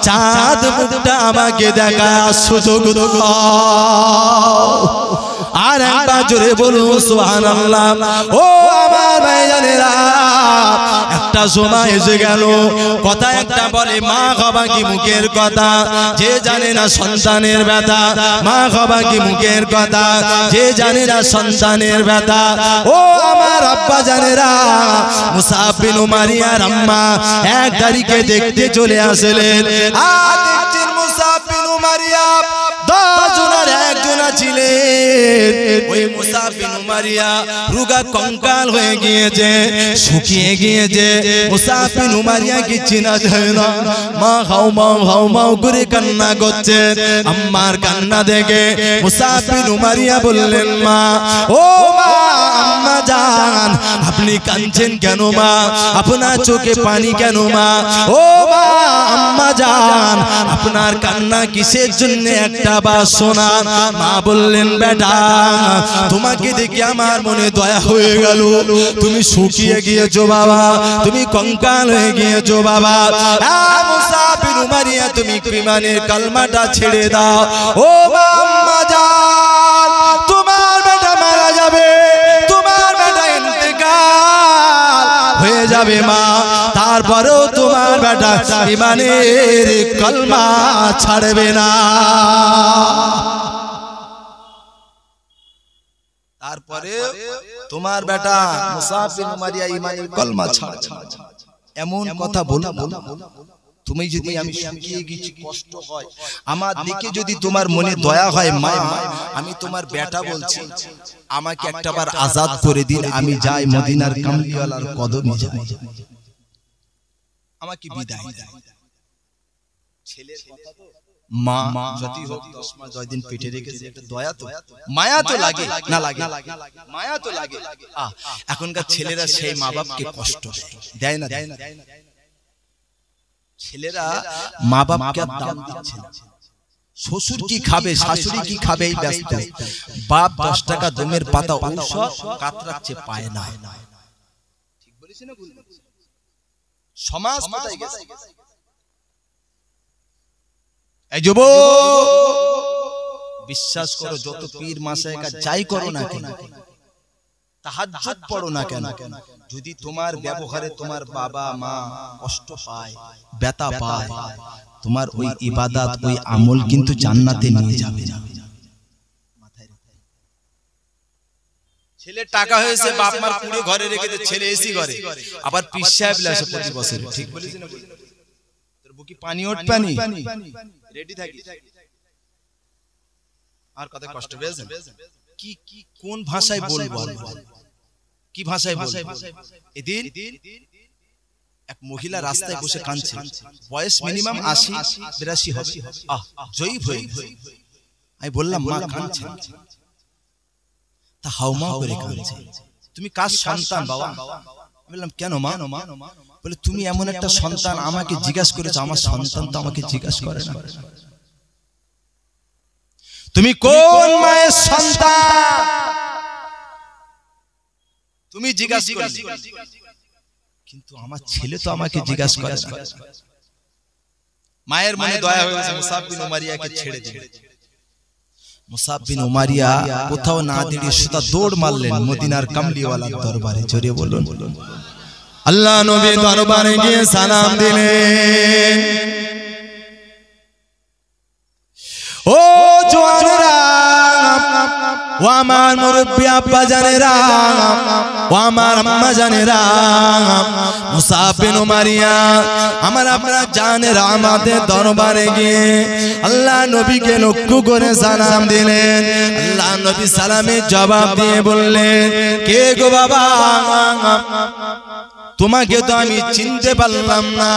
চাঁদ মুখটা আমাকে দেখার সুযোগ দাও। আর একবার জোরে বলুন সুবহানাল্লাহ। ও আমার ভাইজানেরা, একটা সময় এসে গেল, কথা একটা বলে মা খাবা কি মুখের কথা, যে জানে না সন্তানের ব্যথা। মা খাবা কি মুখের কথা, যে জানে না সন্তানের ব্যথা। ও আমার আব্বা জানেরা, মুসাব বিন উমাইয়ার আম্মা 1 তারিখে দেখতে চলে আসলেন। আর দেখছেন মুসাব বিন উমাইয়া 10 জনের একজনা ছিলেন। ওই মুসাব বিন উমাইয়া রোগা কঙ্কাল হয়ে গিয়েছে, শুকিয়ে গিয়েছে। মুসাব বিন উমাইয়া কি চেনা যায় না। মা হাউ মাউ করে কান্না করছে। আম্মার কান্না দেখে মুসাব বিন উমাইয়া বললেন, মা, ও মা, আম্মা জান, আপনি কাঁদছেন কেন মা? আপনার চোখে পানি কেন মা? ও মা, আম্মা জান, আপনার কান্না কিসের জন্য একটা বার শোনান। মা বললেন, বেটা, তোমাকে দেখে আমার মনে দয়া হয়ে গেল। তুমি শুকিয়ে গিয়েছো বাবা, তুমি কঙ্কাল হয়ে গিয়েছো বাবা। মুসাব বিন উমাইয়া, তুমি ঈমানের কালমাটা ছেড়ে দাও। ও মা, আম্মা জান, তোমার বেটা মারা যাবে, তোমার বেটা ইন্তেকাল হয়ে যাবে মা, তারপরেও তোমার বেটা ঈমানের কালমা ছাড়বে না। তারপরে তোমার বেটা মুসাব বিন উমাইয়া ঈমানের কালমা ছাড়বে। এমন কথা বলো না। তুমি যদি আমি শুকিয়ে গেছি, কষ্ট হয়, আমার দিকে যদি তোমার মনে দয়া হয় মা, আমি তোমার বেটা বলছি, আমাকে একটাবার আজাদ করে দিন, আমি যাই মদিনার কামলিওয়ালার কদমে যাই, আমাকে বিদায় দেন। ছেলের কথা তো, মা যদি হোক 10 মাস 10 দিন পেটে রেখেছে, একটা দয়া তো, মায়া তো লাগে না, লাগে মায়া তো লাগে। এখনকার ছেলেরা সেই মা বাপকে কষ্ট দেয় না, দেয় না। ছেলেরা মা বাপকে দাম দিচ্ছে না। শ্বশুর কি খাবে, শাশুড়ি কি খাবে, এই ব্যস্ত। বাপ 10 টাকা দমের পাতা ঔষধ কাতরাচ্ছে পায় না। ঠিক বলেছি না? সমাজ কোথায় গেছে? এই যুবক, বিশ্বাস করো, যত পীর মাশায়েখা যাই করো না কেন, তাহাজ্জুদ পড়ো না কেন, যদি তোমার ব্যবহারে তোমার বাবা মা কষ্ট পায়, ব্যথা পায়, তোমার ওই ইবাদত, ওই আমল কিন্তু জান্নাতে নিয়ে যাবে না। ছেলে টাকা হয়েছে, বাপ মার পুরো ঘরে রেখেছে, ছেলে এসি ঘরে, আবার পীর সাহেব আসে প্রতি বছর। ঠিক বলেছি না? তোর বুকি পানি ওঠপানি রেডি থাকি। আর কত কষ্ট পেয়েছেন? কি কোন ভাষায় বলবো, কি ভাষায় বলবো? এদিন এক মহিলা রাস্তায় বসে কাঁদছে, বয়স মিনিমাম 80-82 হবে, জয়ী হয়ে। আমি বললাম, মা কাঁদছে, তা হাউমাউ করে কাঁদছে, তুমি কার সন্তান বাবা? আমি বললাম, কেন মা? বলে, তুমি এমন একটা সন্তান, আমাকে জিজ্ঞাসা করেছো, আমার সন্তান তো আমাকে জিজ্ঞাসা করে না। তুমি কোন মায়ের সন্তান তুমি জিজ্ঞাসা করলে, কিন্তু আমার ছেলে তো আমাকে জিজ্ঞাসা করে না। মায়ের মনে দয়া হয়েছে, মুসাব বিন উমাইয়াকে ছেড়ে দিলেন। মুসাব বিন উমাইয়া কোথাও না দাঁড়িয়ে সোজা দৌড় মারলেন মদিনার কামলিওয়ালার দরবারে। জোরে বলুন, আল্লাহ নবী দরবারে গিয়ে সালাম দিলেন। ও জওয়ানেরা, ও আমার মুরব্বি আব্বা জানেরা, ও আমার আম্মা জানেরা, মুসাব বিন উমাইয়া আমার আপনারা জানেরা আমাদের দরবারে গিয়ে আল্লাহ নবীকে লক্ষ্য করে সালাম দিলেন। আল্লাহ নবী সালামের জবাব দিয়ে বললেন, কে গো বাবা? তোমাকে তো আমি চিনতে পারলাম না।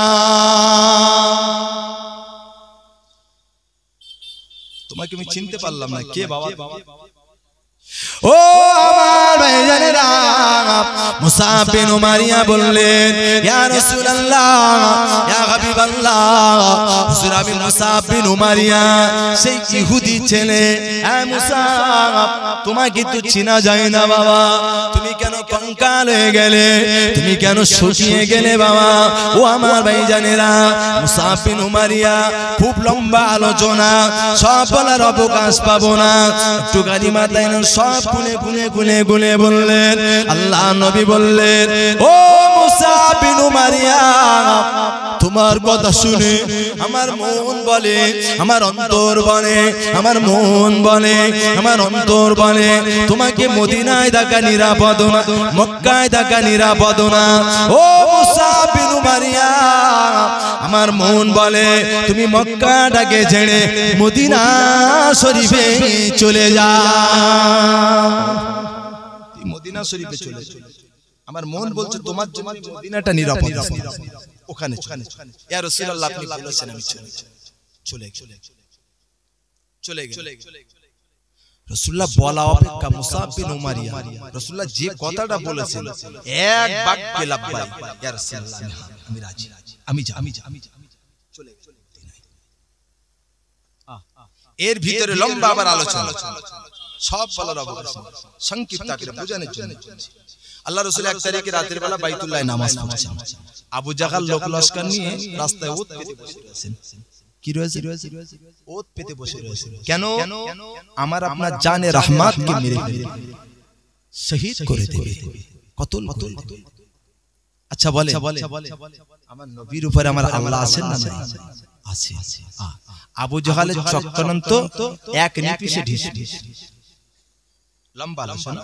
তোমাকে আমি চিনতে পারলাম না, কে বাবা? ও আমার ভাইজানেরা, মুসাব বিন উমাইয়া বললেন, ইয়া রাসূলুল্লাহ, ইয়া হাবিবাল্লাহ, হুজুর আমি মুসাব বিন উমারিয়া সেই ইহুদি ছেলে। হ্যাঁ মুসাব, তোমাকে তো চেনা যায় না বাবা, তুমি কেন কঙ্কাল হয়ে গেলে, তুমি কেন শুকিয়ে গেলে বাবা? ও আমার ভাইজানেরা, মুসাব বিন উমারিয়া খুব লম্বা আলোচনা, সব বলার অবকাশ পাবো না, একটু গালি মাথায় সব গুনে গুনে গুনে গুনে বললেন। আল্লাহ নবী বললেন, ও মুসাব বিন উমারিয়া, তোমার কথা শুনে আমার মন বলে, আমার অন্তর বলে, আমার মন বলে, আমার অন্তর বলে তোমাকে মদিনায় থাকা নিরাপদ না, মক্কায় থাকা নিরাপদ না। ও মুসাব বিন উমারিয়া, আমার মন বলে তুমি মক্কাটাকে ছেড়ে মদিনা শরীফে চলে যাও, মদিনা শরীফে চলে যাও। আমার মন বলছে তোমার জন্য মদিনাটা নিরাপদ, ওখানে ইয়া রাসূলুল্লাহ আপনি বলেছেন আমি চলে রাসূলুল্লাহ বলা অপেক্ষা মুসাব বিন উমারিয়া রাসূলুল্লাহ যে কথাটা বলেছেন এক বাক্যে লাব্বাই, ইয়া রাসূলুল্লাহ আমি রাজি, আমি চলে এর ভিতরে লম্বা আবার আলোচনা, সব বলার অবকাশ সংক্ষিপ্ত আকারে বোঝানোর জন্য। আল্লাহ রাসূল এক তারিখে রাতের বেলা বাইতুল্লাহ নামাজ পড়ছেন, আবু জাহাল লোক লস্কর নিয়ে রাস্তায় ওত পেতে বসে রয়েছেন। কি রয়েছে? ওত পেতে বসে রয়েছেন। কেন? আমার আপনার জানে রহমাতকে মেরে ফেলবে, শহীদ করে দেবে, কতল করে দেবে। আচ্ছা বলে আমার নবীর উপরে আমার আল্লাহ আছেন না? আছে। আবু জাহালের চক্রান্ত এক নিপিষে ঢিসে লম্বা আলোচনা।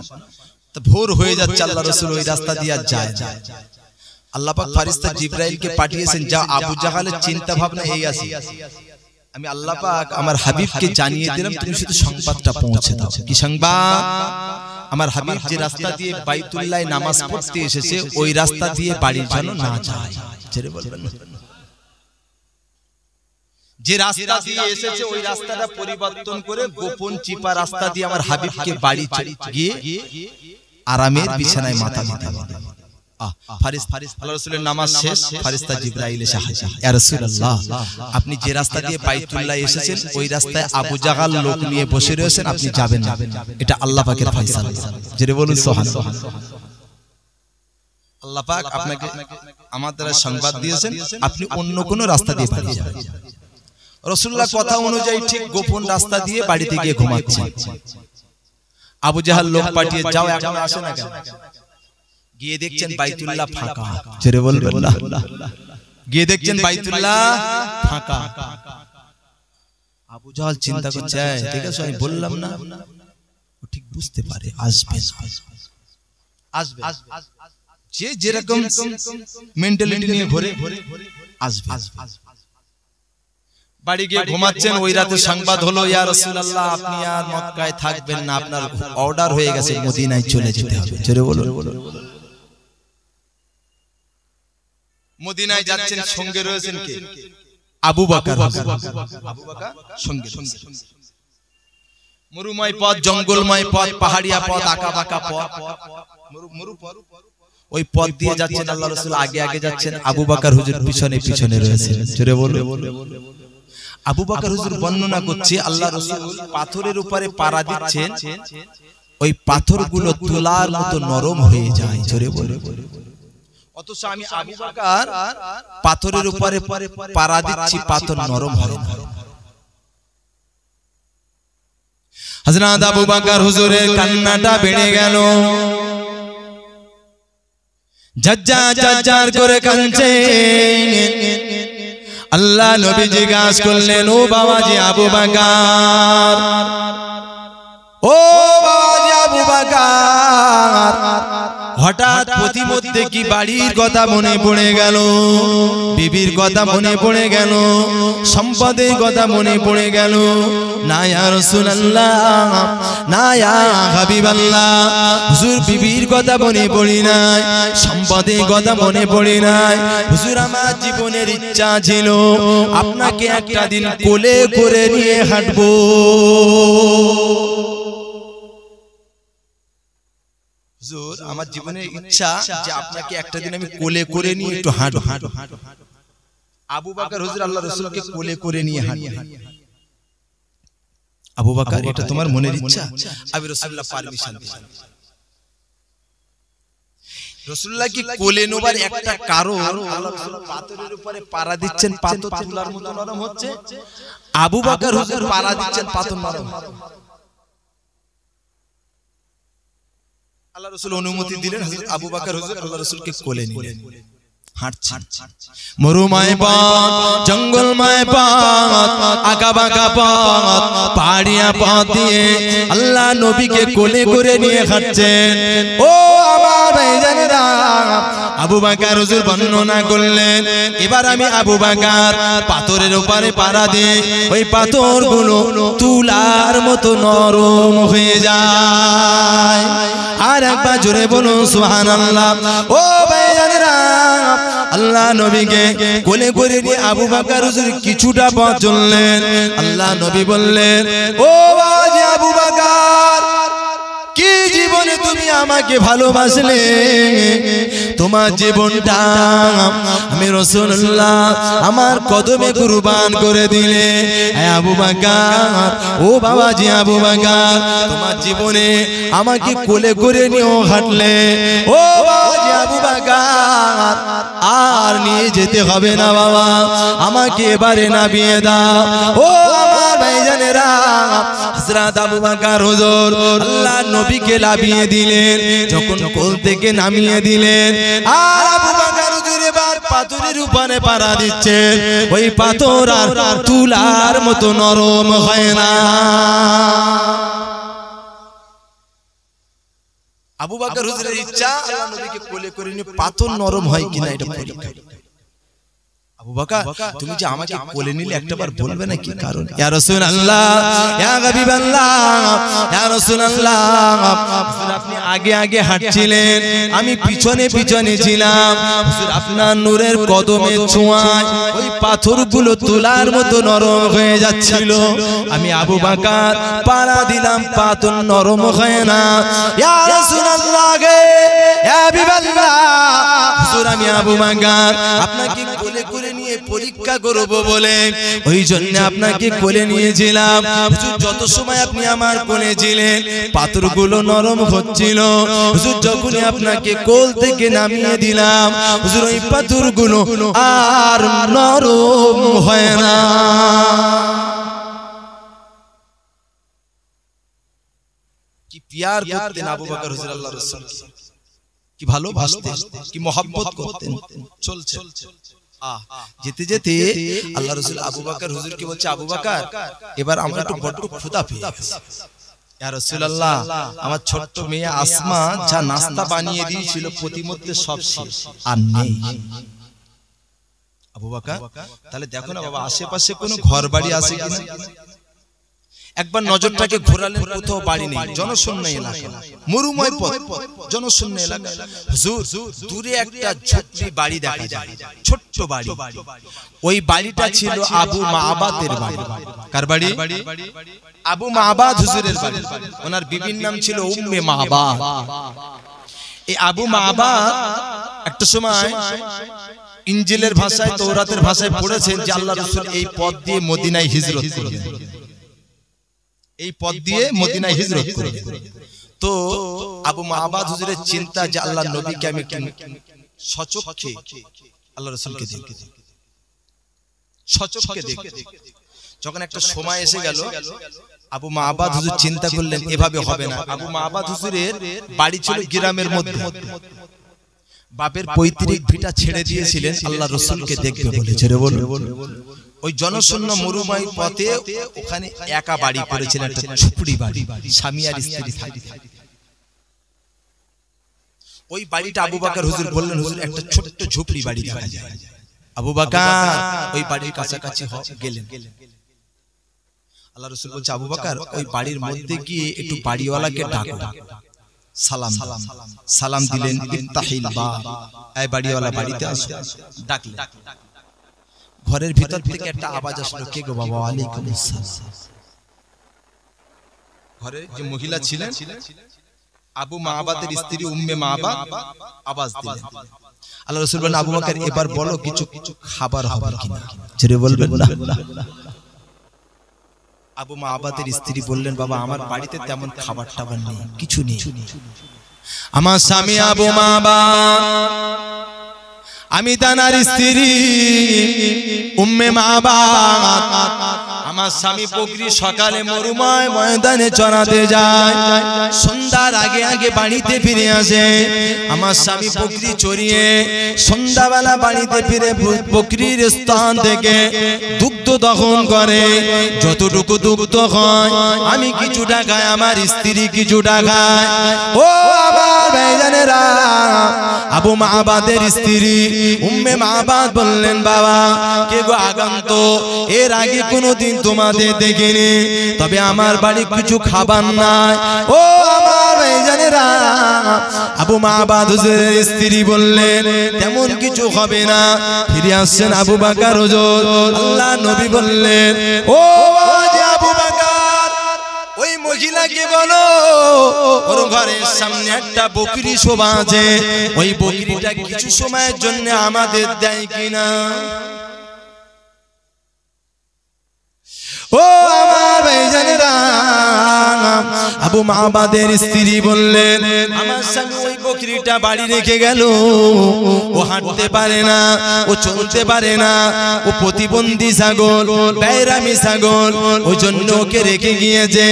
ভোর হয়ে যাচ্ছে, আল্লাহ রাসূল ওই রাস্তা দিয়ে যায়। আল্লাহ পাক ফেরেশতা জিবরাইলকে পাঠিয়েছেন, যা আবু জাহালের চিন্তা ভাবনা এই আছে, আমি আল্লাহ পাক আমার হাবিবকে জানিয়ে দিলাম, তুমি শুধু সংবাদটা পৌঁছে দাও। কি সংবাদ? আমার হাবিব যে রাস্তা দিয়ে বাইতুল্লাহ নামাজ পড়তে এসেছে ওই রাস্তা দিয়ে বাড়ির যেন না যায়। ছেড়ে বলবেন না, যে রাস্তা দিয়ে এসেছে ওই রাস্তাটা পরিবর্তন করে গোপন চিপা রাস্তা দিয়ে আমার হাবিবকে বাড়ি গিয়ে আরামের বিছানায় মাথা দিতে হবে। আল্লাহ রাসূলের নামাজ শেষ, ফেরেশতা জিবরাইল এসে হাজির। ইয়া রাসূলুল্লাহ, আপনি যে রাস্তা দিয়ে বাইতুল্লাহ এসেছেন ওই রাস্তায় আবু জাহাল লোক নিয়ে বসে রয়েছেন, আপনি যাবেন না, এটা আল্লাহ পাকের ফয়সালা। জেরে বলুন সুবহানাল্লাহ। আল্লাহ পাক আপনাকে আমাদের সংবাদ দিয়েছেন, আপনি অন্য কোন রাস্তা দিয়ে বাড়ি যাবেন। রাসূলুল্লাহ কথা অনুযায়ী ঠিক গোপন রাস্তা দিয়ে বাড়িতে গিয়ে ঘুমাচ্ছেন। আবু জাহাল লোক পাঠিয়ে, যাও এখন আসে না কেন? গিয়ে দেখছেন বাইতুল্লাহ ফাঁকা। ছেড়ে বলবেন না, গিয়ে দেখছেন বাইতুল্লাহ ফাঁকা। আবু জাহাল চিন্তা করছে, ঠিক আছে আমি বললাম না, ও ঠিক বুঝতে পারে আসবে, যে যেরকম মেন্টালিটি নিয়ে ঘুরে আসবে। বাড়ি গিয়ে ঘুমাচ্ছেন, ওই রাতে সংবাদ হলো, ইয়া রাসূলুল্লাহ আপনি আর মক্কায় থাকবেন না, আপনার অর্ডার হয়ে গেছে, মদিনায় চলে যেতে হবে। জোরে বলুন। মদিনায় যাচ্ছেন, সঙ্গে রয়েছেন কে? আবু বকর। আবু বকর সঙ্গে। মরুময় পথ, জঙ্গলময় পথ, পাহাড়িয়া পথ, আঁকাবাঁকা পথ, মরু পথ, ওই পথ দিয়ে যাচ্ছেন। আল্লাহ রাসূল আগে আগে যাচ্ছেন, আবু বকর হুজুর পিছনে পিছনে রয়েছেন। জোরে বলুন। আবু বকর হুজুর বর্ণনা করছে, আল্লাহ রাসূল পাথরের উপরে পাড়া দিচ্ছেন, ওই পাথরগুলো তুলার মতো নরম হয়ে যায়। জোরে বলুন। অথচ আমি আবু বকর পাথরের উপরে পাড়া দিচ্ছি, পাথর নরম হয় না। হযরত আবু বকর হুজুরের কান্নাটা বেড়ে গেল, ঝরঝর করে কাঁদছে। আল্লাহ নবী জিজ্ঞাসা করলেন, ও বাবাজি আবু বকর, ও বাবাজি আবু বকর, হঠাৎ প্রতিমধ্যে কি বাড়ির কথা মনে পড়ে গেল, বিবির কথা মনে পড়ে গেল, সম্পদের কথা মনে পড়ে গেল? না ইয়া রাসূলুল্লাহ, না ইয়া হাবিবাল্লাহ, হুজুর বিবির কথা মনে পড়ে নাই, সম্পদের কথা মনে পড়ে নাই। হুজুর আমার জীবনের ইচ্ছা ছিল আপনাকে একটা দিন কোলে করে নিয়ে হাঁটবো। হুজুর আমার জীবনের ইচ্ছা যে আপনাকে একটা দিন আমি কোলে করে নিয়ে একটু হাঁটবো। আবু বকর হুজুর আল্লাহ রাসূলকে কোলে করে নিয়ে হাঁটে। আবু বকর, এটা তোমার মনের ইচ্ছা? আমি রাসূলুল্লাহ পারমিশন দিলাম। রাসূলুল্লাহ কি কোলে নেবার একটা কারণ, আল্লাহ রাসূল পাথরের উপরে পাড়া দিচ্ছেন, পাথর তুলার মতো নরম হচ্ছে। আবু বকর হুজুর পাড়া দিচ্ছেন, পাথর নরম। আল্লাহ রাসূল অনুমতি দিলেন, হযরত আবু বকর হুজুর আল্লাহ রাসূলকে কোলে নিলেন, হাঁটছেন। মরুময় পথ, জঙ্গলময় পথ, আঁকা বাঁকা পথ, পাহাড়িয়া পথ দিয়ে আল্লাহ নবীকে কোলে করে নিয়ে হাঁটছেন। ও আমার ভাইজানেরা, আবু বকর হুজুর বর্ণনা করলেন, এবার আমি আবু বকর পাথরের উপরে পাড়া দিই, ওই পাথরগুলো তুলার মতো নরম হয়ে যায়। আর একবার জোরে বলুন সুবহানাল্লাহ। ও ভাইজানেরা, আল্লাহ নবীকে কোলে করে নিয়ে আবু বকর হুজুর কিছুটা পথ চললেন। আল্লাহ নবী বললেন, ও বাজি আবু বকর, কি জীবনে তুমি আমাকে ভালোবাসলে, তোমার জীবনটা আমি রাসূলুল্লাহ আমার কদমে কুরবান করে দিলে। আবু বকর, ও বাবাজি আবু বকর, তোমার জীবনে আমাকে কোলে করে নিয়ে হাঁটলে। ও বাবাজি আবু বকর, আর নিয়ে যেতে হবে না বাবা, আমাকে এবারে নামিয়ে দাও। ও আমার ভাইজানেরা, হযরত আবু বকর হুজুর আল্লাহ নবীকে নামিয়ে দিলেন। যখন কোল থেকে নামিয়ে দিলেন, আর আবু বকর হুজুর এবার পাথরের উপরে পাড়া দিচ্ছে, ওই পাথর আর তুলার মতো নরম হয় না। আবু বকর হুজুরের ইচ্ছা আল্লাহ নবীকে কোলে করে নিয়ে পাথর নরম হয় কিনা এটা পরীক্ষা। আবু বকর, তুমি যে আমাকে কোলে নিলে একটাবার বলবে না কি কারণ? ইয়া রাসূলুল্লাহ, ইয়া হাবিবাল্লাহ, ইয়া রাসূলুল্লাহ, হুজুর আপনি আগে আগে হাঁটছিলেন, আমি পিছনে পিছনে ছিলাম। হুজুর আপনার নূরের কদমে ছোঁয়ায় ওই পাথরগুলো তুলার মতো নরম হয়ে যাচ্ছিল। আমি আবু বকর পাড়া দিলাম, পাথর নরম হয় না। ইয়া রাসূলুল্লাহ গে, ইয়া হাবিবাল্লাহ, হুজুর আমি আবু বকর আপনাকে কোলে করে নিয়ে পরীক্ষা করব বলে ওই জন্য আপনাকে কোলে নিয়েছিলাম। হুজুর যত সময় আপনি আমার কোলে ছিলেন পাথরগুলো নরম হচ্ছিল। হুজুর যখনই আপনাকে কোল থেকে নামিয়ে দিলাম, হুজুর ওই পাথরগুলো আর নরম হয় না। কি প্যার করতেন আবু বকর হুজুর আল্লাহর রাসূল, কি ভালোবাসতেন, কি মহব্বত করতেন। চলছে যেতে যেতে আল্লাহ রাসূল আবু বকর হুজুরকে বলছে, আবু বকর এবার আমরা একটু বড় ক্ষুধা পেয়ে গেছি। ইয়া রাসূলুল্লাহ, আমার ছোট্ট মেয়ে আসমা যা নাস্তা বানিয়ে দিয়েছিল প্রতিমধ্যে সব শেষ, আর নেই। আবু বকর, তাহলে দেখো না বাবা আশেপাশে কোনো ঘর বাড়ি আছে কিনা। একবার নজরটাকে ঘোরালেন, কোথাও বাড়ি নেই, জনশূন্য এলাকা, মরুময় পথ, জনশূন্য এলাকা। হুজুর দূরে একটা ছোট্ট বাড়ি দেখা যায়, ছোট্ট বাড়ি। ওই বাড়িটা ছিল আবু মাবাদের বাড়ি। কার বাড়ি? আবু মাবাদ হুজুরের বাড়ি। ওনার বিবির নাম ছিল উম্মে মাবাদ। এই আবু মাবাদ একটা সময় ইনজিলের ভাষায়, তৌরাতের ভাষায় পড়েছেন যে আল্লাহ রাসূল এই পথ দিয়ে মদিনায় হিজরত করলেন, এই পথ দিয়ে মদিনায় হিজরত করলেন। তো আবু মাবাদ হুজুরের চিন্তা যে আল্লাহর নবীকে আমি সচক্ষে আল্লাহ রাসূলকে দেখি, সচক্ষে দেখি। যখন একটা সময় এসে গেল, আবু মাবাদ হুজুর চিন্তা করলেন এভাবে হবে না। আবু মাবাদ হুজুরের বাড়ি ছিল গ্রামের মধ্যে, বাপের পৈতৃক ভিটা ছেড়ে দিয়েছিলেন আল্লাহ রাসূলকে দেখবে বলে। ছেড়ে বল, ওই জনশূন্য মরুময় পথে ওখানে একা বাড়ি করেছিলেন, একটা ঝুপড়ি বাড়ি, স্বামী আর স্ত্রী থাকে। ওই বাড়িটা আবু বকর হুজুর বললেন, হুজুর একটা ছোট্ট ঝুপড়ি বাড়ি দেখা যায়। আবু বকর ওই বাড়ির কাছাকাছি গেলেন। আল্লাহ রাসূল বলছে, আবু বকর ওই বাড়ির মধ্যে গিয়ে একটু বাড়িওয়ালাকে ডাকো, সালাম সালাম দিলেন। ইফতাহিল বাব, এই বাড়িওয়ালা বাড়িতে আসো। ডাকলেন, ঘরের ভিতর থেকে একটা আওয়াজ আসলো, কে গো বাবা? ওয়ালাইকুম আসসালাম। ঘরে যে মহিলা ছিলেন আবু মাবাদের স্ত্রী উম্মে মাবাদ আওয়াজ দিলেন। আল্লাহ রাসূল বলেন আবু বকর এবার বলো কিছু খাবার হবে কিনা, জোরে বলবেন না। আবু মাবাদের স্ত্রী বললেন বাবা আমার বাড়িতে তেমন খাবার টাবার নেই, কিছু নেই। আমার স্বামী আবু মাবা, আমি তানার স্ত্রী উম্মে মাবা, আমার স্বামী বকরি সকালে মরুময় ময়দানে চড়াতে যায়, সন্ধ্যার আগে আগে বাড়িতে ফিরে আসে। আমার স্বামী বকরি চড়িয়ে সন্ধ্যাবেলা বাড়িতে ফিরে বকরির স্থান থেকে দুগ্ধ দহন করে। যতটুকু দুগ্ধ হয় আমি কিছুটা খাই, আমার স্ত্রী কিছুটা খায়। ও আমার ভাইজানেরা, আবু মাবাদের স্ত্রী উম্মে মাবাদ বললেন বাবা কে গো আগন্ত, এর আগে কোনোদিন তোমাদের দেখিনি, তবে আমার বাড়ি কিছু খাবার নাই। ও আমার ভাইজানেরা, আবু মাবাদ হুজুরের স্ত্রী বললেন তেমন কিছু হবে না। ফিরে আসছেন আবু বকর হুজুর, আল্লাহ নবী বললেন ও আবু বকর ওই মহিলাকে বলো ওর ঘরের সামনে একটা বকরি শোভা আছে, ওই বকরিটা কিছু সময়ের জন্য আমাদের দেয় কিনা। ও আমার ভাইজানেরা, আবু মাবাদের স্ত্রী বললেন আমার স্বামী ওই বকরিটা বাড়ি রেখে গেল, ও হাঁটতে পারে না, ও চলতে পারে না, ও প্রতিবন্ধী ছাগল, বেয়ারামি ছাগল, ওই জন্য ওকে রেখে গিয়েছে।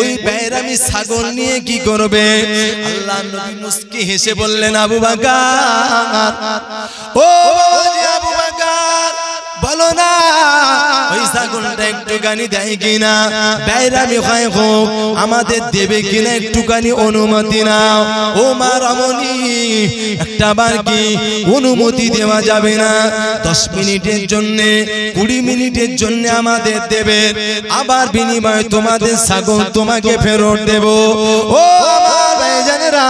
ওই বেয়ারামি ছাগল নিয়ে কি করবে? আল্লাহর নবী মুস্কি হেসে বললেন আবু বকর, ও আবু বকর বলো না ওই ছাগলটা একটুখানি দেয় কিনা, বেয়ারামি হয় হোক আমাদের দেবে কিনা একটুখানি অনুমতি নাও। ও মা রমণী, একটা বার কি অনুমতি দেওয়া যাবে না? 10 মিনিটের জন্য 20 মিনিটের জন্য আমাদের দেবে, আবার বিনিময়ে তোমাদের ছাগল তোমাকে ফেরত দেব। ও আমার ভাইজানেরা,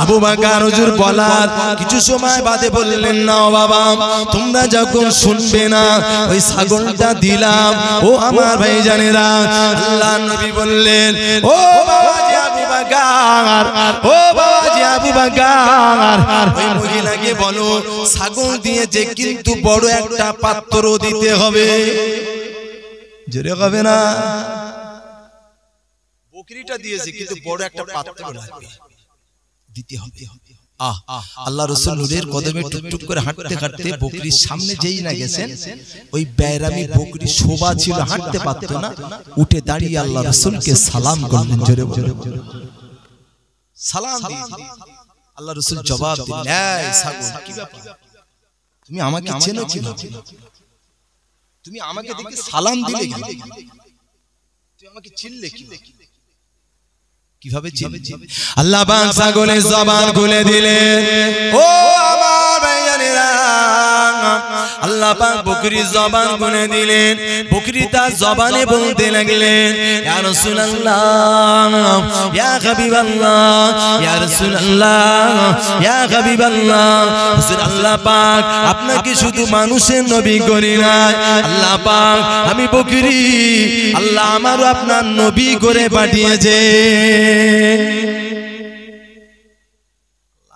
আবু বকর হুজুর বলার কিছু সময় বাদে বললেন না বাবা তোমরা যখন শুনবে না ওই ছাগলটা দিলাম। ও আমার ভাইজানেরা, আল্লাহর নবী বললেন ও বাবাজি আবু বকর, ও বাবাজি আবু বকর ওই মহিলাকে বলো ছাগল দিয়েছে কিন্তু বড় একটা পাত্র দিতে হবে। জোরে হবে না? বকরিটা দিয়েছে কিন্তু বড় একটা পাত্র লাগবে, দিতে হবে। আল্লাহ রাসূল নূরের কদমে টুকটুক করে হাঁটতে হাঁটতে বকরির সামনে যেই না গেছেন, ওই বেয়ারামি বকরি শোভা ছিল, হাঁটতে পারতো না, উঠে দাঁড়িয়ে আল্লাহ রাসূলকে সালাম করলেন। জোরে জোরে সালাম দিয়ে আল্লাহ রাসূল জবাব দিলেন, এই ছাগল কি ব্যাপার, তুমি আমাকে চেনো কিভাবে? তুমি আমাকে দেখে সালাম দিলে কেন? তুমি আমাকে চিনলে কি? কিভাবে আল্লাহ পাক ছাগলের জবান খুলে দিলেন। ও আমার ভাইজানেরা, আল্লাহ পাক বকরির জবান খুলে দিলেন। বকরি তার জবানে বলতে লাগলেন ইয়া রাসূলুল্লাহ, ইয়া হাবিবাল্লাহ, ইয়া রাসূলুল্লাহ, ইয়া হাবিবাল্লাহ। হুজুর আল্লাহ পাক আপনাকে শুধু মানুষের নবী করি নাই, আল্লাহ পাক আমি বকরি আল্লাহ আমারও আপনার নবী করে পাঠিয়েছে।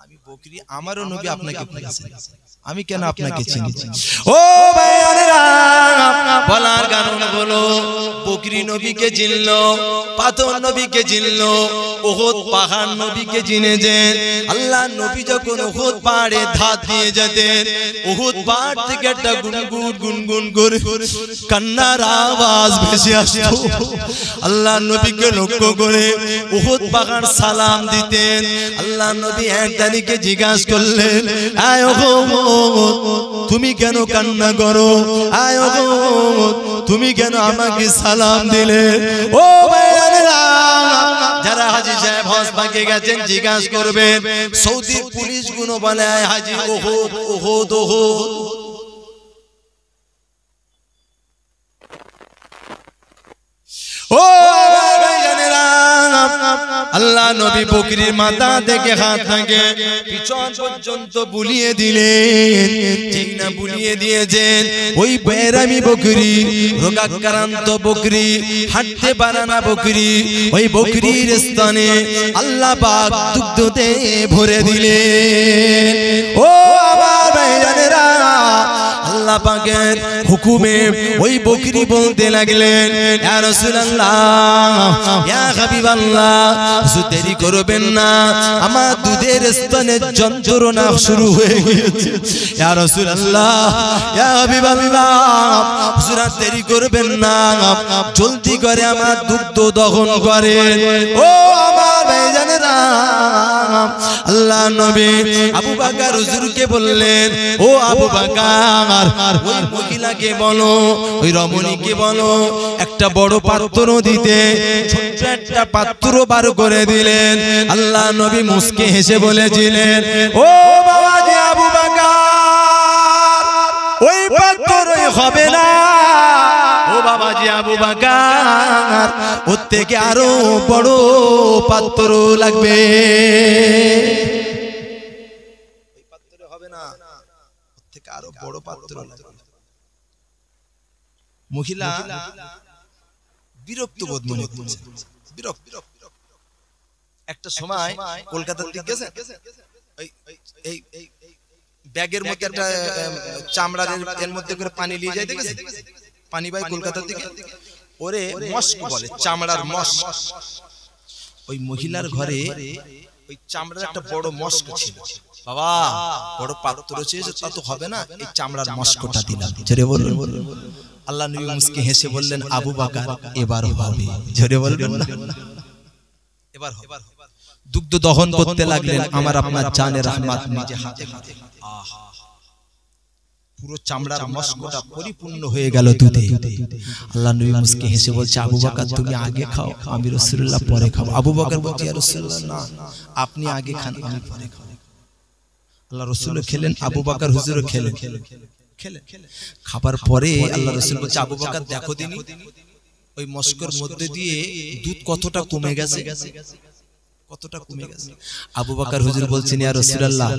আমি বকরি আমারও নবী আপনাকে পাঠিয়েছেন, আমি কেন আপনাকে চিনি? ও ভাইরা, বলার কারণ হলো বকরি নবীকে চিনলো, পাথর নবীকে চিনলো, উহুদ পাহাড় নবীকে চিনেছেন। আল্লাহ নবী যখন উহুদ পাহাড়ে ধাত দিয়ে যেতেন, উহুদ পাহাড় থেকে একটা গুনগুন গুনগুন করে কান্নার আওয়াজ ভেসে আসতো। আল্লাহ নবীকে লক্ষ্য করে উহুদ পাহাড় সালাম দিতেন। আল্লাহ নবী এক দানিকে জিজ্ঞাসা করলেন, আয় উহুদ তুমি কেন কান্না করো? আয় উহুদ তুমি কেন আমাকে সালাম দিলে? ও ভাইরা, যারা হাজী সাহেব হজ পাকে গেছেন জিজ্ঞাসা করবেন, সৌদি পুলিশ গুলো বলে হাজী উহুদ উহুদ উহুদ। ও ভাইজানেরা, আল্লাহ নবী বকরির মাথা থেকে হাত থেকে পিছন পর্যন্ত বুলিয়ে দিলেন। ঠিক না বুলিয়ে দিয়েছেন, ওই বেরামি বকরি, রোগাক্রান্ত বকরি, হাঁটতে পারে না বকরি, ওই বকরির স্তনে আল্লাহ পাক দুগ্ধতে ভরে দিলেন। ও আমার ভাইজানেরা, আল্লাহ পাকের হুকুমে ওই বকরি বলতে লাগলেন, ইয়া রাসূলুল্লাহ, ইয়া হাবিবাল্লাহ, দেরি করবেন না, আমার দুধের স্তনে যন্ত্রণা শুরু হয়ে গেছে। ইয়া রাসূলুল্লাহ, ইয়া হাবিবাল্লাহ, হুজুর দেরি করবেন না, জলদি করে আমার দুগ্ধ দহন করেন। ও আমার ভাইজানেরা, আল্লাহ নবী আবু বকর হুজুরকে বললেন, ও আবু বকর, ওই মহিলাকে বলো, ওই রমণীকে বলো, একটা বড় পাত্র দিতে। ছোট্ট একটা পাত্র বার করে দিলেন। আল্লাহ নবী মুস্কে হেসে বলেছিলেন, ও বাবাজি আবু বকর, ওই পাত্রই হবে না, ও বাবাজি আবু বকর, ওর থেকে আরো বড় পাত্র লাগবে। ওই পাত্র হবে না, ওর থেকে আরো বড় পাত্র লাগবে। মহিলা বিরক্ত বোধ মনে করছে, বিরক্ত। একটা সময় কলকাতার দিকে গেছে, এই ব্যাগের মধ্যে একটা চামড়ার এর মধ্যে করে পানি নিয়ে যাইতে গেছে, পানি ভাই কলকাতার দিকে, ওরে মস্ক বলে, চামড়ার মস্ক। ওই মহিলার ঘরে ওই চামড়ার একটা বড় মস্ক ছিল। বাবা, বড় পাত্র চেয়েছে, তা তো হবে না, এই চামড়ার মস্কটা দিলাম। জোরে বলুন। আল্লাহ নবী মুস্কে হেসে বললেন, আবু বকর, এবার হবে। জোরে বলবেন না, এবার হবে। দুগ্ধ দহন করতে লাগলেন। আমার আপনার জানে রহমত নিজে হাতে হাতে, আহা, পুরো চামড়ার মস্কটা পরিপূর্ণ হয়ে গেল দুধে। আল্লাহ নবী মুস্কে হেসে বলছে, আবু বকর তুমি আগে খাও, আমি রাসূলুল্লাহ পরে খাবো। আবু বকর বলছে, ইয়া রাসূলুল্লাহ, না, আপনি আগে খান, আমি পরে খাবো। আল্লাহ রাসূল খেলেন, আবু বকর হুজুরও খেলেন। খাবার পরে আল্লাহ রাসূল বলছে, আবু বকর দেখো দিনি ওই মস্কর মধ্যে দিয়ে দুধ কতটা কমে গেছে, কতটা কমে গেছে। আবু বকর হুজুর বলছেন, ইয়া রাসূলুল্লাহ,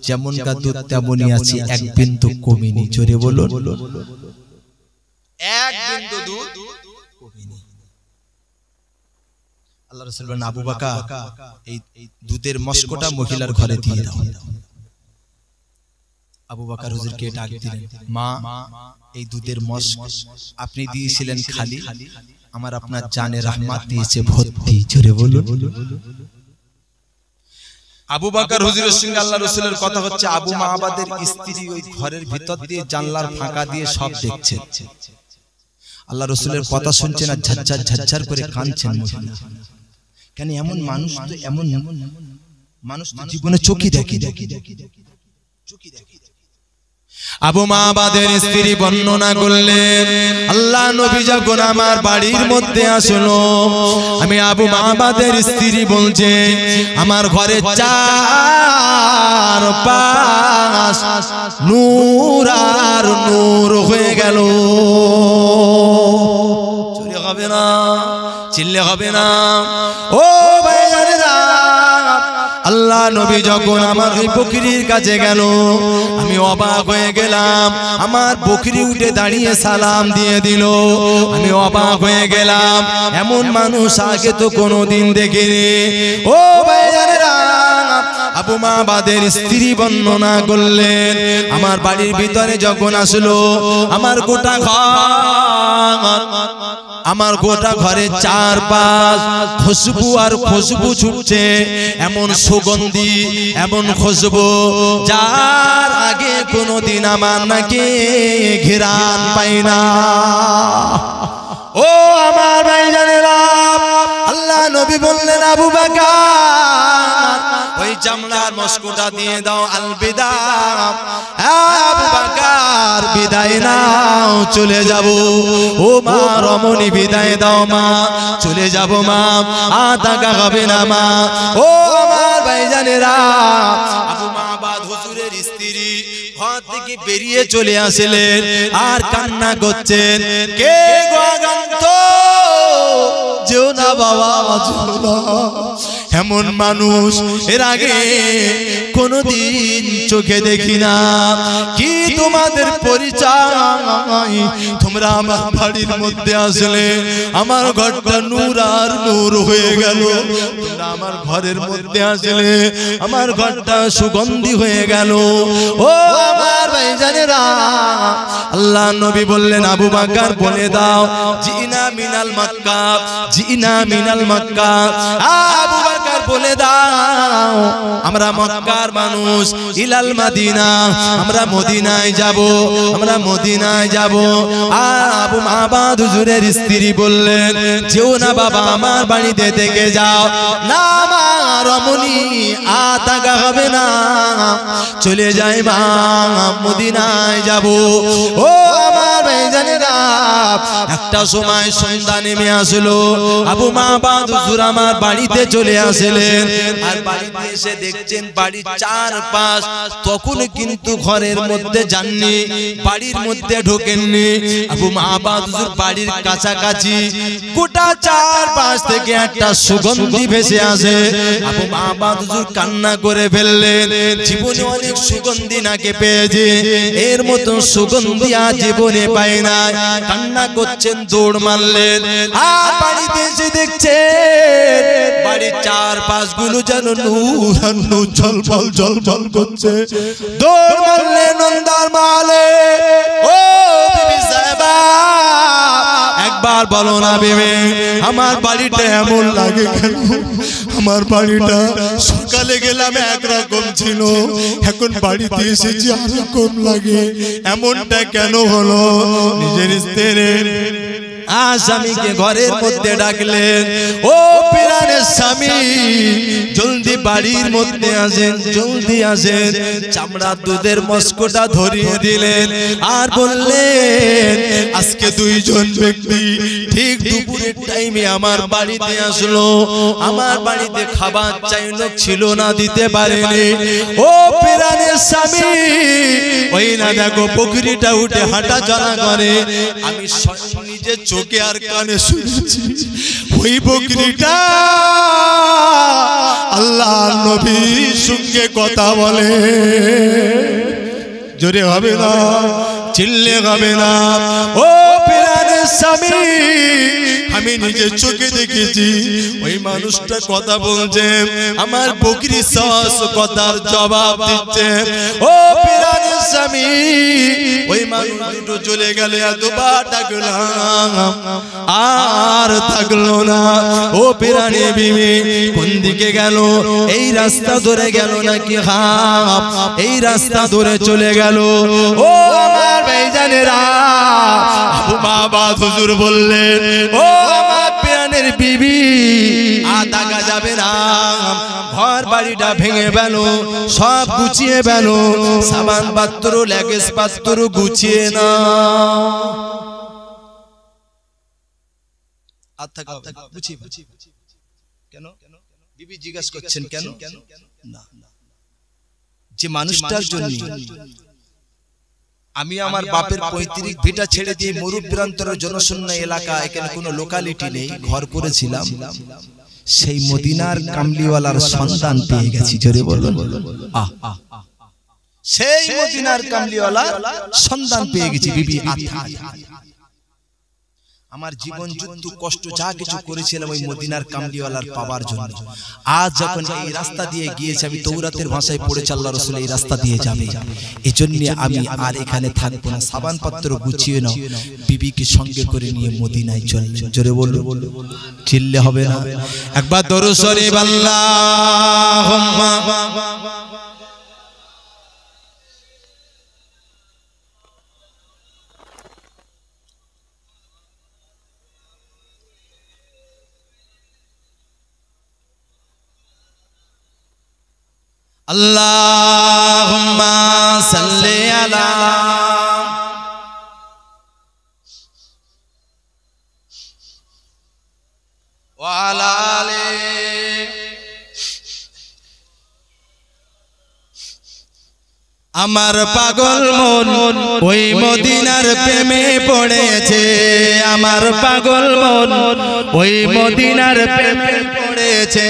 যেমনটা দুধ তেমনই আছে, এক বিন্দু কমেনি। জোরে বলুন, এক বিন্দু দুধ কমেনি। আল্লাহ রাসূল বলেন, আবু বকর, এই দুধের মস্কটা মহিলার ঘরে দিয়ে দাও। আবু বকর হুজুরকে ডাক দিলেন, মা, এই দুধের মস্ক আপনি দিয়েছিলেন খালি, আমার আপনার জানে রহমত দিয়েছে ভর্তি। জোরে বলুন। আবু বকর হুজুরের সঙ্গে আল্লাহ রাসূলের কথা হচ্ছে। আবু মাবাদের স্ত্রী ওই ঘরের ভিতর দিয়ে জানলার ফাঁকা দিয়ে সব দেখছেন। আল্লাহ রাসূলের কথা শুনছেন আর ঝরঝর ঝরঝর করে কাঁদছেন। কেন এমন মানুষ, তো এমন মানুষ তো জীবনে চোখে দেখি। আবু মাবাদের স্ত্রী বর্ণনা করলেন, আল্লাহ নবী যখন আমার বাড়ির মধ্যে আসলো, আমি আবু মাবাদের স্ত্রী বলছে, আমার ঘরে চার পাশ নূর আর নূর হয়ে গেল। চলে হবে না, চিল্লে হবে না। ও ভাইজানেরা, আল্লাহ নবী যখন আমার ওই বকরির কাছে গেল, আমি অবাক হয়ে গেলাম। আমার বকরি উঠে দাঁড়িয়ে সালাম দিয়ে দিল। আমি অবাক হয়ে গেলাম, এমন মানুষ আগে তো কোনোদিন দেখিনি। ও ভাইজানেরা, আবু মাবাদের স্ত্রী বর্ণনা করলেন, আমার বাড়ির ভিতরে যখন আসলো, আমার গোটা ঘরে চার পাঁচ খুশবু আর খুশবু ছুটছে, এমন সুগন্ধি, এমন খুশবু, যার আগে কোনোদিন আমার নাকি ঘ্রাণ পাই না। ও আমার ভাইজানেরা, আল্লাহ নবী বললেন, আবু বকর, ওই চামড়ার মস্কটা দিয়ে দাও, আলবিদা। আবু বকর, বিদায় নাও, চলে যাব। ও মা রমণী, বিদায় দাও মা, চলে যাব মা, আর টাকা হবে না মা। ও আমার ভাইজানেরা, আবু মাবাদ হুজুরের স্ত্রী ঘর থেকে বেরিয়ে চলে আসলেন আর কান্না করছেন, কে গো আগন্ত, যেও না বাবা, আওয়াজ হলো না। এমন মানুষ এর আগে কোনদিন চোখে দেখি না। কি তোমাদের পরিচয়? তোমরা আমার বাড়ির মধ্যে আসলে আমার ঘরটা নূর আর নূর হয়ে গেল। তোমরা আমার ঘরের মধ্যে আসলে আমার ঘরটা সুগন্ধি হয়ে গেল। ও আমার ভাইজানেরা, আল্লাহ নবী বললেন, আবু বকর বলে দাও, জিনা মিনাল মক্কা, জিনা মিনাল মক্কা। আবু বকর বলে দাও, আমরা মক্কার মানুষ, ইলাল মদিনা, আমরা মদিনায় যাব, আমরা মদিনায় যাব। আর আবু মাবাদ হুজুরের স্ত্রী বললেন, যেও না বাবা, আমার বাড়িতে থেকে যাও না, আমার রমণী আতাগা হবে না, চলে যাই মা, মদিনায় যাব। ও আমার ভাইজানেরা, একটা সময় সন্ধ্যা নেমে আসলো, আবু মাবাদ হুজুর আমার বাড়িতে চলে আসলেন। আর বাড়িতে এসে দেখছেন বাড়ির চারপাশ, তখন কিন্তু ঘরের মধ্যে যাননি, বাড়ির মধ্যে ঢোকেননি। আবু মাবাদ হুজুর বাড়ির কাছাকাছি, গোটা চারপাশ থেকে একটা সুগন্ধি ভেসে আসে। আবু মাবাদ হুজুর কান্না করে ফেললেন, জীবনে অনেক সুগন্ধি নাকে পেয়েছে, এর মতো সুগন্ধি আর জীবনে পায় না। কান্না করছেন, দৌড় মারলেন। আর বাড়িতে এসে দেখছেন বাড়ির চারপাশ গুলো যেন নূর আর নূর ঝলমল ঝলমল করছে। দৌড় মারলেন নন্দার মালে, ও বিবি সাহেবা, একবার বলো না বিবি, আমার বাড়িটা এমন লাগে কেন? আমার বাড়িটা সকালে গেলাম একরকম ছিল, এখন বাড়িতে এসেছি আরেকরকম লাগে, এমনটা কেন হলো? নিজের স্ত্রীর স্বামীকে ঘরের মধ্যে ডাকলেন, ও প্রাণের স্বামী, জলদি বাড়ির মধ্যে আসেন, জলদি আসেন। চামড়ার দুধের মস্কোটা ধরিয়ে দিলেন আর বললেন, আজকে দুইজন ব্যক্তি ঠিক দুপুরের টাইমে আমার বাড়িতে আসলো, আমার বাড়িতে খাবার চাইলো, ছিল না, দিতে পারেনি। ও প্রাণের স্বামী, ওই না দেখো পুকুরিটা উঠে হাঁটা চলা করে, আমি নিজে চোখে আর কানে শুনেছি, ওই বকরিটা আল্লাহ নবীর সঙ্গে কথা বলে। জোরে হবে না, চিল্লে হবে না। ও প্রাণের স্বামী, আমি নিজের চোখে দেখেছি, ওই মানুষটা কথা বলছে, আমার বকরি সাস কথার জবাব দিচ্ছে। ও প্রাণের স্বামী, ওই মানুষ দুটো চলে গেলে এতবার ডাকলাম আর থাকলো না। ও প্রাণী বিবি কোন দিকে গেল? এই রাস্তা ধরে গেল নাকি এই রাস্তা ধরে চলে গেল? ও আমার ভাইজানেরা, আবু মাবাদ হুজুর বললেন, ও আমার প্রাণের বিবি, আদাগা যাবে না, ঘর বাড়িটা ভেঙে বেল, সব গুছিয়ে বেল, সাবান পাত্র লেগেজ পাত্র গুছিয়ে না। কেন বিবি জিজ্ঞাসা করছেন, কেন? না, যে মানুষটার জন্য আমি আমার বাপের পৈতৃক ভিটা ছেড়ে দিয়ে মরুপ্রান্তরের জনশূন্য এলাকা, এখানে কোনো লোকালিটি নেই, ঘর করেছিলাম, সেই মদিনার কামলিওয়ালার সন্তান পেয়ে গেছি। জোরে বলুন, সেই মদিনার কামলিওয়ালার সন্তান পেয়ে গেছি। বিবি, আমার জীবন যুদ্ধ কষ্ট যা কিছু করেছিলাম ওই মদিনার কামলিওয়ালার পাওয়ার জন্য, আজ যখন এই রাস্তা দিয়ে গিয়েছে, আমি তৌরাতের ভাষায় পড়েছি আল্লাহর রাসূল এই রাস্তা দিয়ে যাবে, এজন্য আমি আর এখানে থাকবো না, সাবান পাত্র গুছিয়ে নাও, বিবিকে সঙ্গে করে নিয়ে মদিনায় চললেন। জোরে বলুন, চিল্লে হবে না, একবার দরুদ শরীফ আল্লাহুম্মা। আল্লাহুম্মা সাল্লি আলা ওয়া আলা আলি। আমার পাগল মন ওই মদিনার প্রেমে পড়েছে আমার পাগল মন ওই মদিনার প্রেমে পড়েছে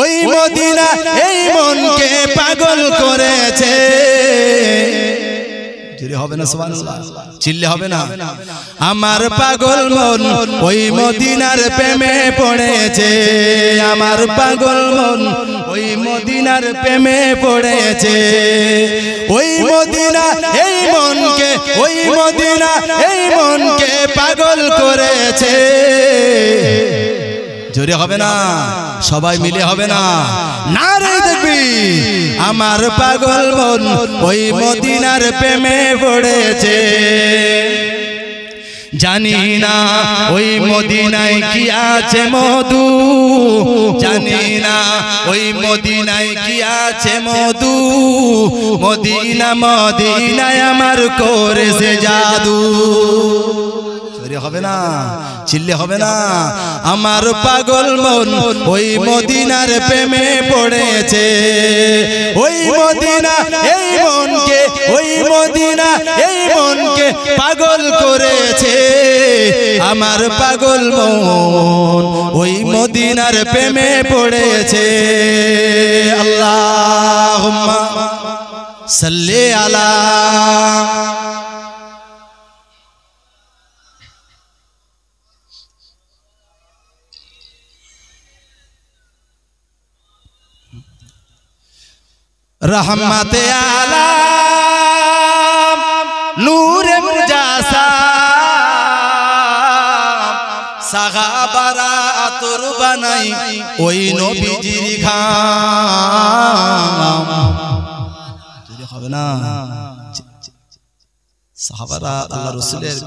ওই মদিনা এই মনকে পাগল করেছে জোরে হবে না সুবহানাল্লাহ চিল্লে হবে না আমার পাগল মন ওই মদিনার প্রেমে পড়েছে আমার পাগল মন ওই মদিনার প্রেমে পড়েছে ওই মদিনা এই মনকে ওই মদিনা এই মনকে পাগল করেছে জোরে হবে না সবাই মিলে হবে না নারে দেখবি আমার পাগল মন ওই মদিনার প্রেমে পড়েছে জানি না ওই মদিনায় কি আছে মধু জানি না ওই মদিনায় কি আছে মধু মদিনা মদিনায় আমার করেছে জাদু জোরে হবে না চিল্লে হবে না আমার পাগল মন ওই মদিনার প্রেমে পড়েছে ওই মদিনা এই মনকে ওই মদিনা এই মনকে পাগল করেছে আমার পাগল মন ওই মদিনার প্রেমে পড়েছে আল্লাহুম্মা সাল্লি আলা रहमत आलम नूर मुजासाम साहाबारा आतुर बनाई ओई नबीजिर घाम যদি হবে না সাহাবারা আল্লাহ রাসূলের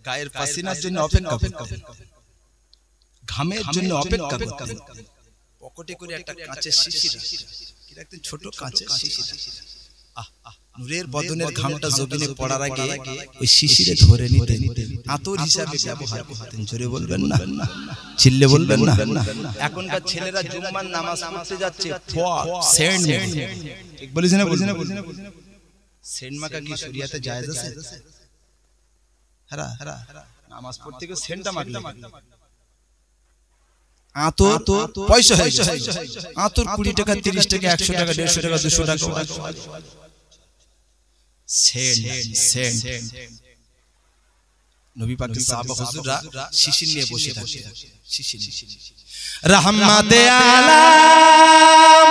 গায়ের পাসিনার জন্য অপেক্ষা করতেন ঘামের জন্য অপেক্ষা করতেন পকেটে করে একটা কাঁচের শিশি রাখতেন ছোট কাঁচের শিশি নূরের বদনের ঘামটা জমিনে পড়ার আগে ওই শিশিরে ধরে নিতেন আতর হিসাবে ব্যবহার করতেন জোরে বলবেন না চিল্লে বলবেন না এখনকার ছেলেরা জুম্মার নামাজ পড়তে যাচ্ছে সেন্ট ঠিক বলেছেন না সেন্ট মাখা কি শরিয়াতে জায়েজ আছে হ্যাঁ নামাজ পড়তে গিয়ে সেন্টটা মাখলে আতর পয়সা হয়েছে আতর 20 টাকা 30 টাকা 100 টাকা 150 টাকা 200 টাকা সেন্ট নবী পাকের সাহাবা হুজুররা শিশির নিয়ে বসে থাকতেন শিশির রহমতে আলম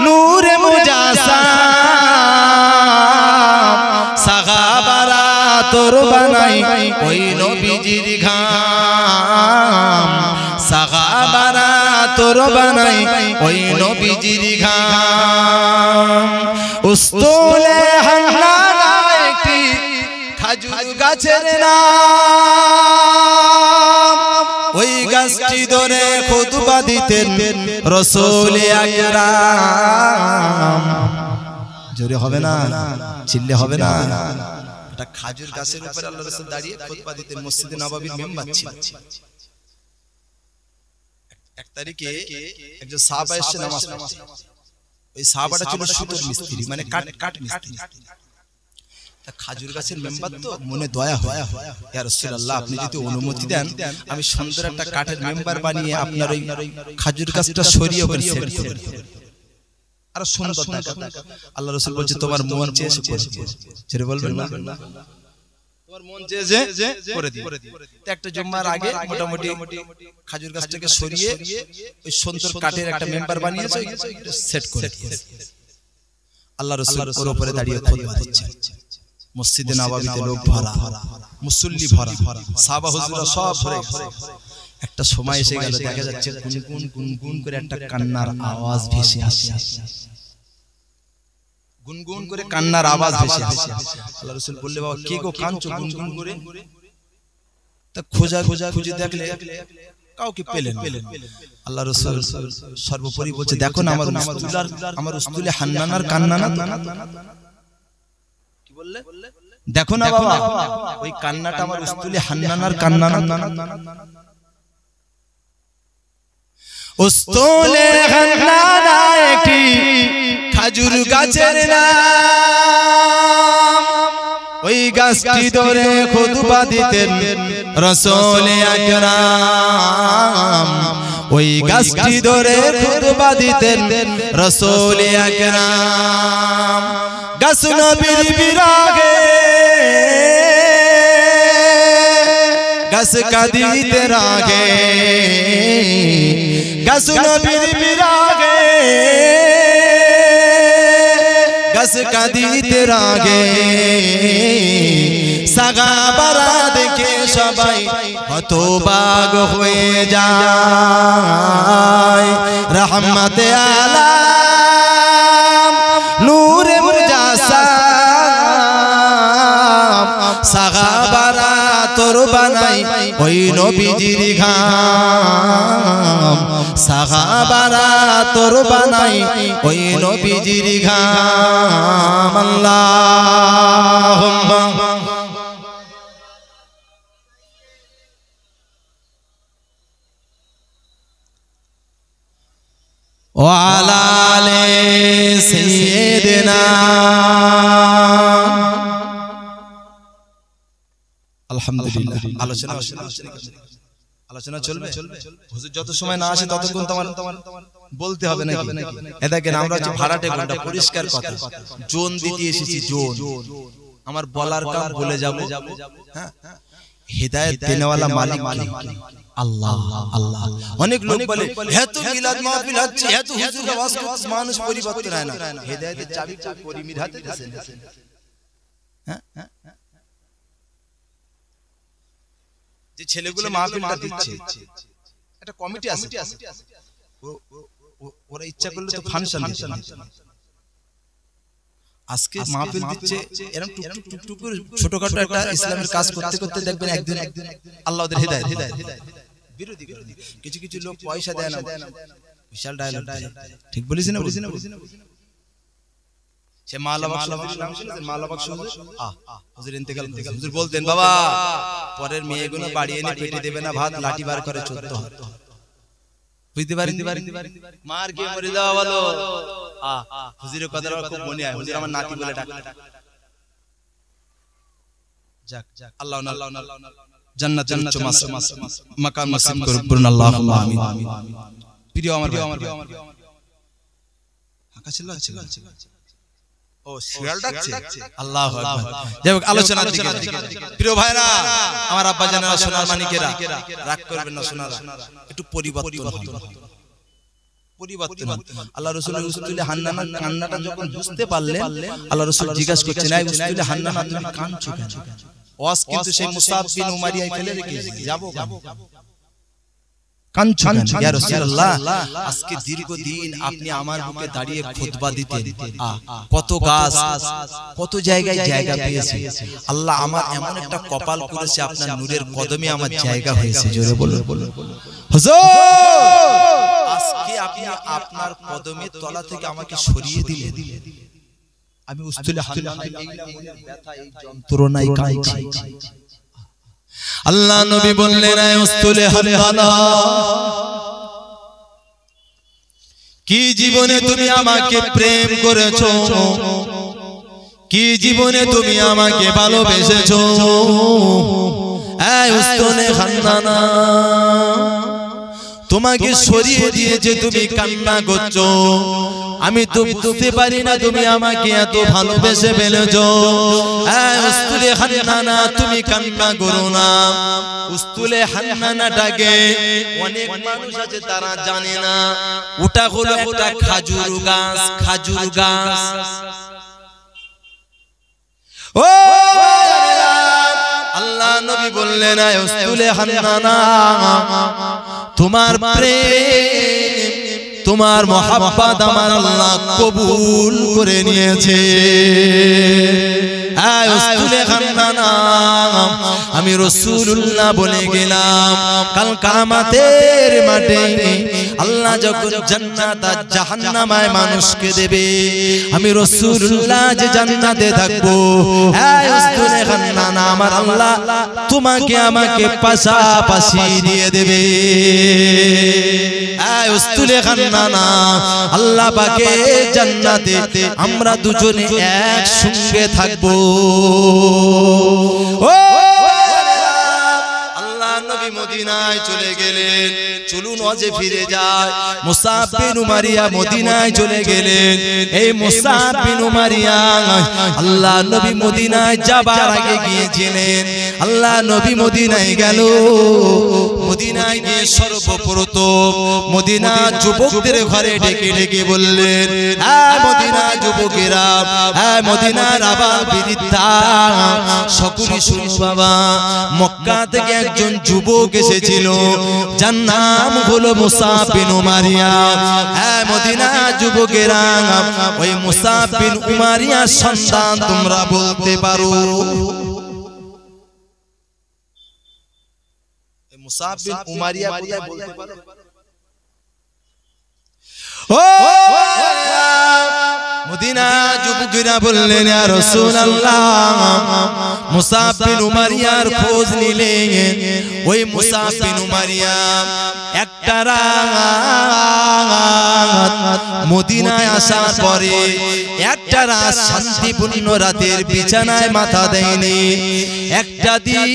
নূরে মুজাসাম সাহাবারা তোর বানাই ওই নবীজির ঘাম সাহাবারা তোর বানাই ওই নবীজির ঘাম উস্তুলে হান্নানা একটি খাজুর গাছের নাম ওই গাছটি ধরে খুতবা দিতেন রাসূল আকরাম জোরে হবে না চিল্লে হবে না এটা খাজুর গাছের উপর আল্লাহর রাসূল দাঁড়িয়ে খুতবা দিতেন মসজিদে নববীর মেম্বার ছিলেন এক তারিখে একজন সাহাবা এসে নামাজ পড়তে ওই সাহাবাটা ছিল সুতোর মিস্ত্রি মানে কাঠ মিস্ত্রি তা খাজুর গাছের মেম্বার তো মনে দয়া হয় ইয়া রাসূলুল্লাহ আপনি যদি অনুমতি দেন আমি সুন্দর একটা কাঠের মেম্বার বানিয়ে আপনার ওই খাজুর গাছটা সরিয়ে ওখানে সেট করে দেব আর সুন্দর দেখা আল্লাহ রাসূল বলছে তোমার মন চেয়েছে ছেড়ে বলবেন না তোমার মন চেয়েছে করে দিই তো একটা জুম্মার আগে মোটামুটি খাজুর গাছটাকে সরিয়ে ওই সুন্দর কাঠের একটা মেম্বার বানিয়েছে সেট করে আল্লাহ রাসূল ওর উপরে দাঁড়িয়ে খুতবা দিচ্ছেন মসজিদে নববীতে লোক ভরা মুসল্লি ভরা সাহাবা হুজুররা সব ভরে একটা সময় এসে গেল দেখা যাচ্ছে গুনগুন করে একটা কান্নার আওয়াজ ভেসে আসছে গুনগুন করে কান্নার আওয়াজ ভেসে আসছে আল্লাহ রাসূল বললে বাবা কে গো কাঁদছো গুনগুন করে তা খুঁজে দেখলে কাউকে পেলেন আল্লাহ রাসূল সর্বোপরি বলছে দেখো না আমার উস্তুলে হান্নানার কান্না না কি বললে দেখো না বাবা ওই কান্নাটা আমার উস্তুলে হান্নানার কান্না না উস্তুলে হান্নানা একটি খাজুর গাছের নাম ওই গাছটি ধরে খুতবা দিতেন রাসূল আকরাম ওই গাছটি ধরে খুতবা দিতেন রাসূল আকরাম গাছ নবীর বিরাগে গাছ কাঁদিতে রাগে গাছ নবীর বিরাগে গাছ কাঁদিতে রাগে সাহাবারা দেখে সবাই হতবাক হয়ে যায় রহমতে আলাম নূরে মুজাসসাম সাহাবারা তোর বানাই ওই নবীজির ঘাম সাহাবারা তোর বানাই ওই নবীজির ঘাম আল্লাহুম্মা ওয়া আলা আলি সাইয়্যিদিনা আলহামদুলিল্লাহ আলোচনা চলবে হুজুর যত সময় না আসে ততক্ষণ তোমার বলতে হবে নাকি এ দেখেন আমরা যে ভাড়াটে ঘন্টা পরিষ্কার কথা জোন দিতে এসেছি জোন আমার বলার কাম বলে যাব হ্যাঁ হিদায়াত দেনেওয়ালা মালিক আল্লাহ আল্লাহ অনেক লোক বলে এত মিলাদ মাহফিল হচ্ছে এত হুজুর ওয়াজ করতে মানুষ পরিবর্তন হয় না হিদায়াতের চাবি পরিমির হাতে দিয়েছেন হ্যাঁ যে ছেলেগুলো মাহফিলটা দিচ্ছে একটা কমিটি আছে ওরা ইচ্ছা করলে তো ফাংশন দিতে আজকে মাহফিল দিচ্ছে এরকম টুকটুক করে ছোটখাটো একটা ইসলামের কাজ করতে করতে দেখবেন একদিন আল্লাহ ওদের হিদায়াত বিরোধী কিছু কিছু লোক পয়সা দেয় না বিশাল ডায়লগ ঠিক বলিস না সে মালাবাক হুজুর ইন্তেকাল হুজুর বলতেন বাবা পরের মেয়েগুলো বাড়ি এনে পেটে দেবে না ভাত লাঠি বার করে চলতে হয় বুঝতে পারেন মার গিয়ে মরে যাওয়া ভালো হুজুরের কথাটা খুব মনে হয় হুজুর আমার নাতি বলে ডাকে যাক আল্লাহ জান্নাতের উচ্চ মাকাম নসিব করুন আল্লাহুম্মা আমিন প্রিয় আমার আকাশে লাগছে ও শিয়াল ডাকছে আল্লাহু আকবার যাই হোক আলোচনার দিকে প্রিয় ভাইরা আমার আব্বা জানেরা সোনার মানিকেরা রাগ করবেন না সোনারা একটু পরিবর্তন আল্লাহ রাসূলের উসতুলে হান্নানা কান্নাটা যখন বুঝতে পারলেন আল্লাহ রাসূল জিজ্ঞাসা করছেন এই উসতুলে হান্নানা তুমি কাঁদছো কেন ওয়াজ কিন্তু সেই মুসাব বিন উমারিয়ায় ফেলে রেখেছে যাব কাঁদছেন ইয়া রাসূলুল্লাহ আজকে দীর্ঘদিন আপনি আমার বুকে দাঁড়িয়ে খুতবা দিতেন কত গাছ কত জায়গায় জায়গা পেয়েছি আল্লাহ আমার এমন একটা কপাল করেছে আপনার নূরের কদমে আমার জায়গা হয়েছে জোরে বলুন হুজুর আজকে আপনি আপনার কদমের তলা থেকে আমাকে সরিয়ে দিলেন আমি উসতুলে হান্নানা এই মনের ব্যথা এই যন্ত্রণায় কাঁদছি আল্লাহ নবী বললেন এই উসতুলে হান্নানা কি জীবনে তুমি আমাকে প্রেম করেছো কি জীবনে তুমি আমাকে ভালোবেসেছো এই উসতুলে হান্নানা তোমাকে সরিয়ে দিয়েছে তুমি কান্না করছো আমি তো বুঝতে পারি না তুমি আমাকে এত ভালোবেসে ফেলেছো এই উসতুলে হান্নানা তুমি কান্না করো না উসতুলে হান্নানাটাকে অনেক মানুষ আছে তারা জানে না ওটা হলো একটা খেজুর গাছ ও আল্লাহ নবী বললেন এই উসতুলে হান্নানা তোমার প্রেম তোমার মোহাব্বত আমার আল্লাহ কবুল করে নিয়েছে এই উসতুলে হান্নানা আমি রাসূলুল্লাহ বলে গেলাম কাল কিয়ামতের মাঠে আল্লাহ যখন জান্নাত আর জাহান্নামে মানুষকে দেবে, আমি রাসূলুল্লাহ যে জান্নাতে থাকবো, এই উস্তুনে খান্নানা আমার আল্লাহ তোমাকে আমাকে পাশাপাশি দিয়ে দেবে। এই উস্তুনে খান্নানা আল্লাহ পাকে জান্নাতে আমরা দুজনে একসঙ্গে থাকবো। ও আল্লাহ নবী মদিনায় চলে গেলেন। চলুন ওয়াজে ফিরে যায়। মুসাব বিন উমারিয়া মদিনায় চলে গেলেন। এই মুসাব বিন উমারিয়া আল্লাহ নবী মদিনায় যাবার আগে গিয়েছিলেন। আল্লাহ নবী মদিনায় গেল। মদিনায় গিয়ে সর্বপ্রথম মদিনা যুবকদের ঘরে ডেকে ডেকে বললেন, হ্যাঁ মদিনা যুবকেরা, হ্যাঁ মদিনার আবার বৃদ্ধা সকলে শুনো বাবা, মক্কা থেকে একজন যুবক এসেছিল, যার নাম হলো মুসাব বিন উমারিয়া। হ্যাঁ মদিনা যুবকেরা, ওই মুসাব বিন উমারিয়ার সন্তান তোমরা বলতে পারো। মুসাব বিন উমারিয়া কোথায় বলতে পারো? ও মদিনা যুবকেরা বললেন, ইয়া রাসূলুল্লাহ, মুসাব বিন উমারিয়ার খোঁজ নিলেন। ওই মুসাব বিন উমারিয়া একটা রাত মদিনায় আসার পরে একটা রাত শান্তিপূর্ণ রাতের বিছানায় মাথা দেয়নি। একটা দিন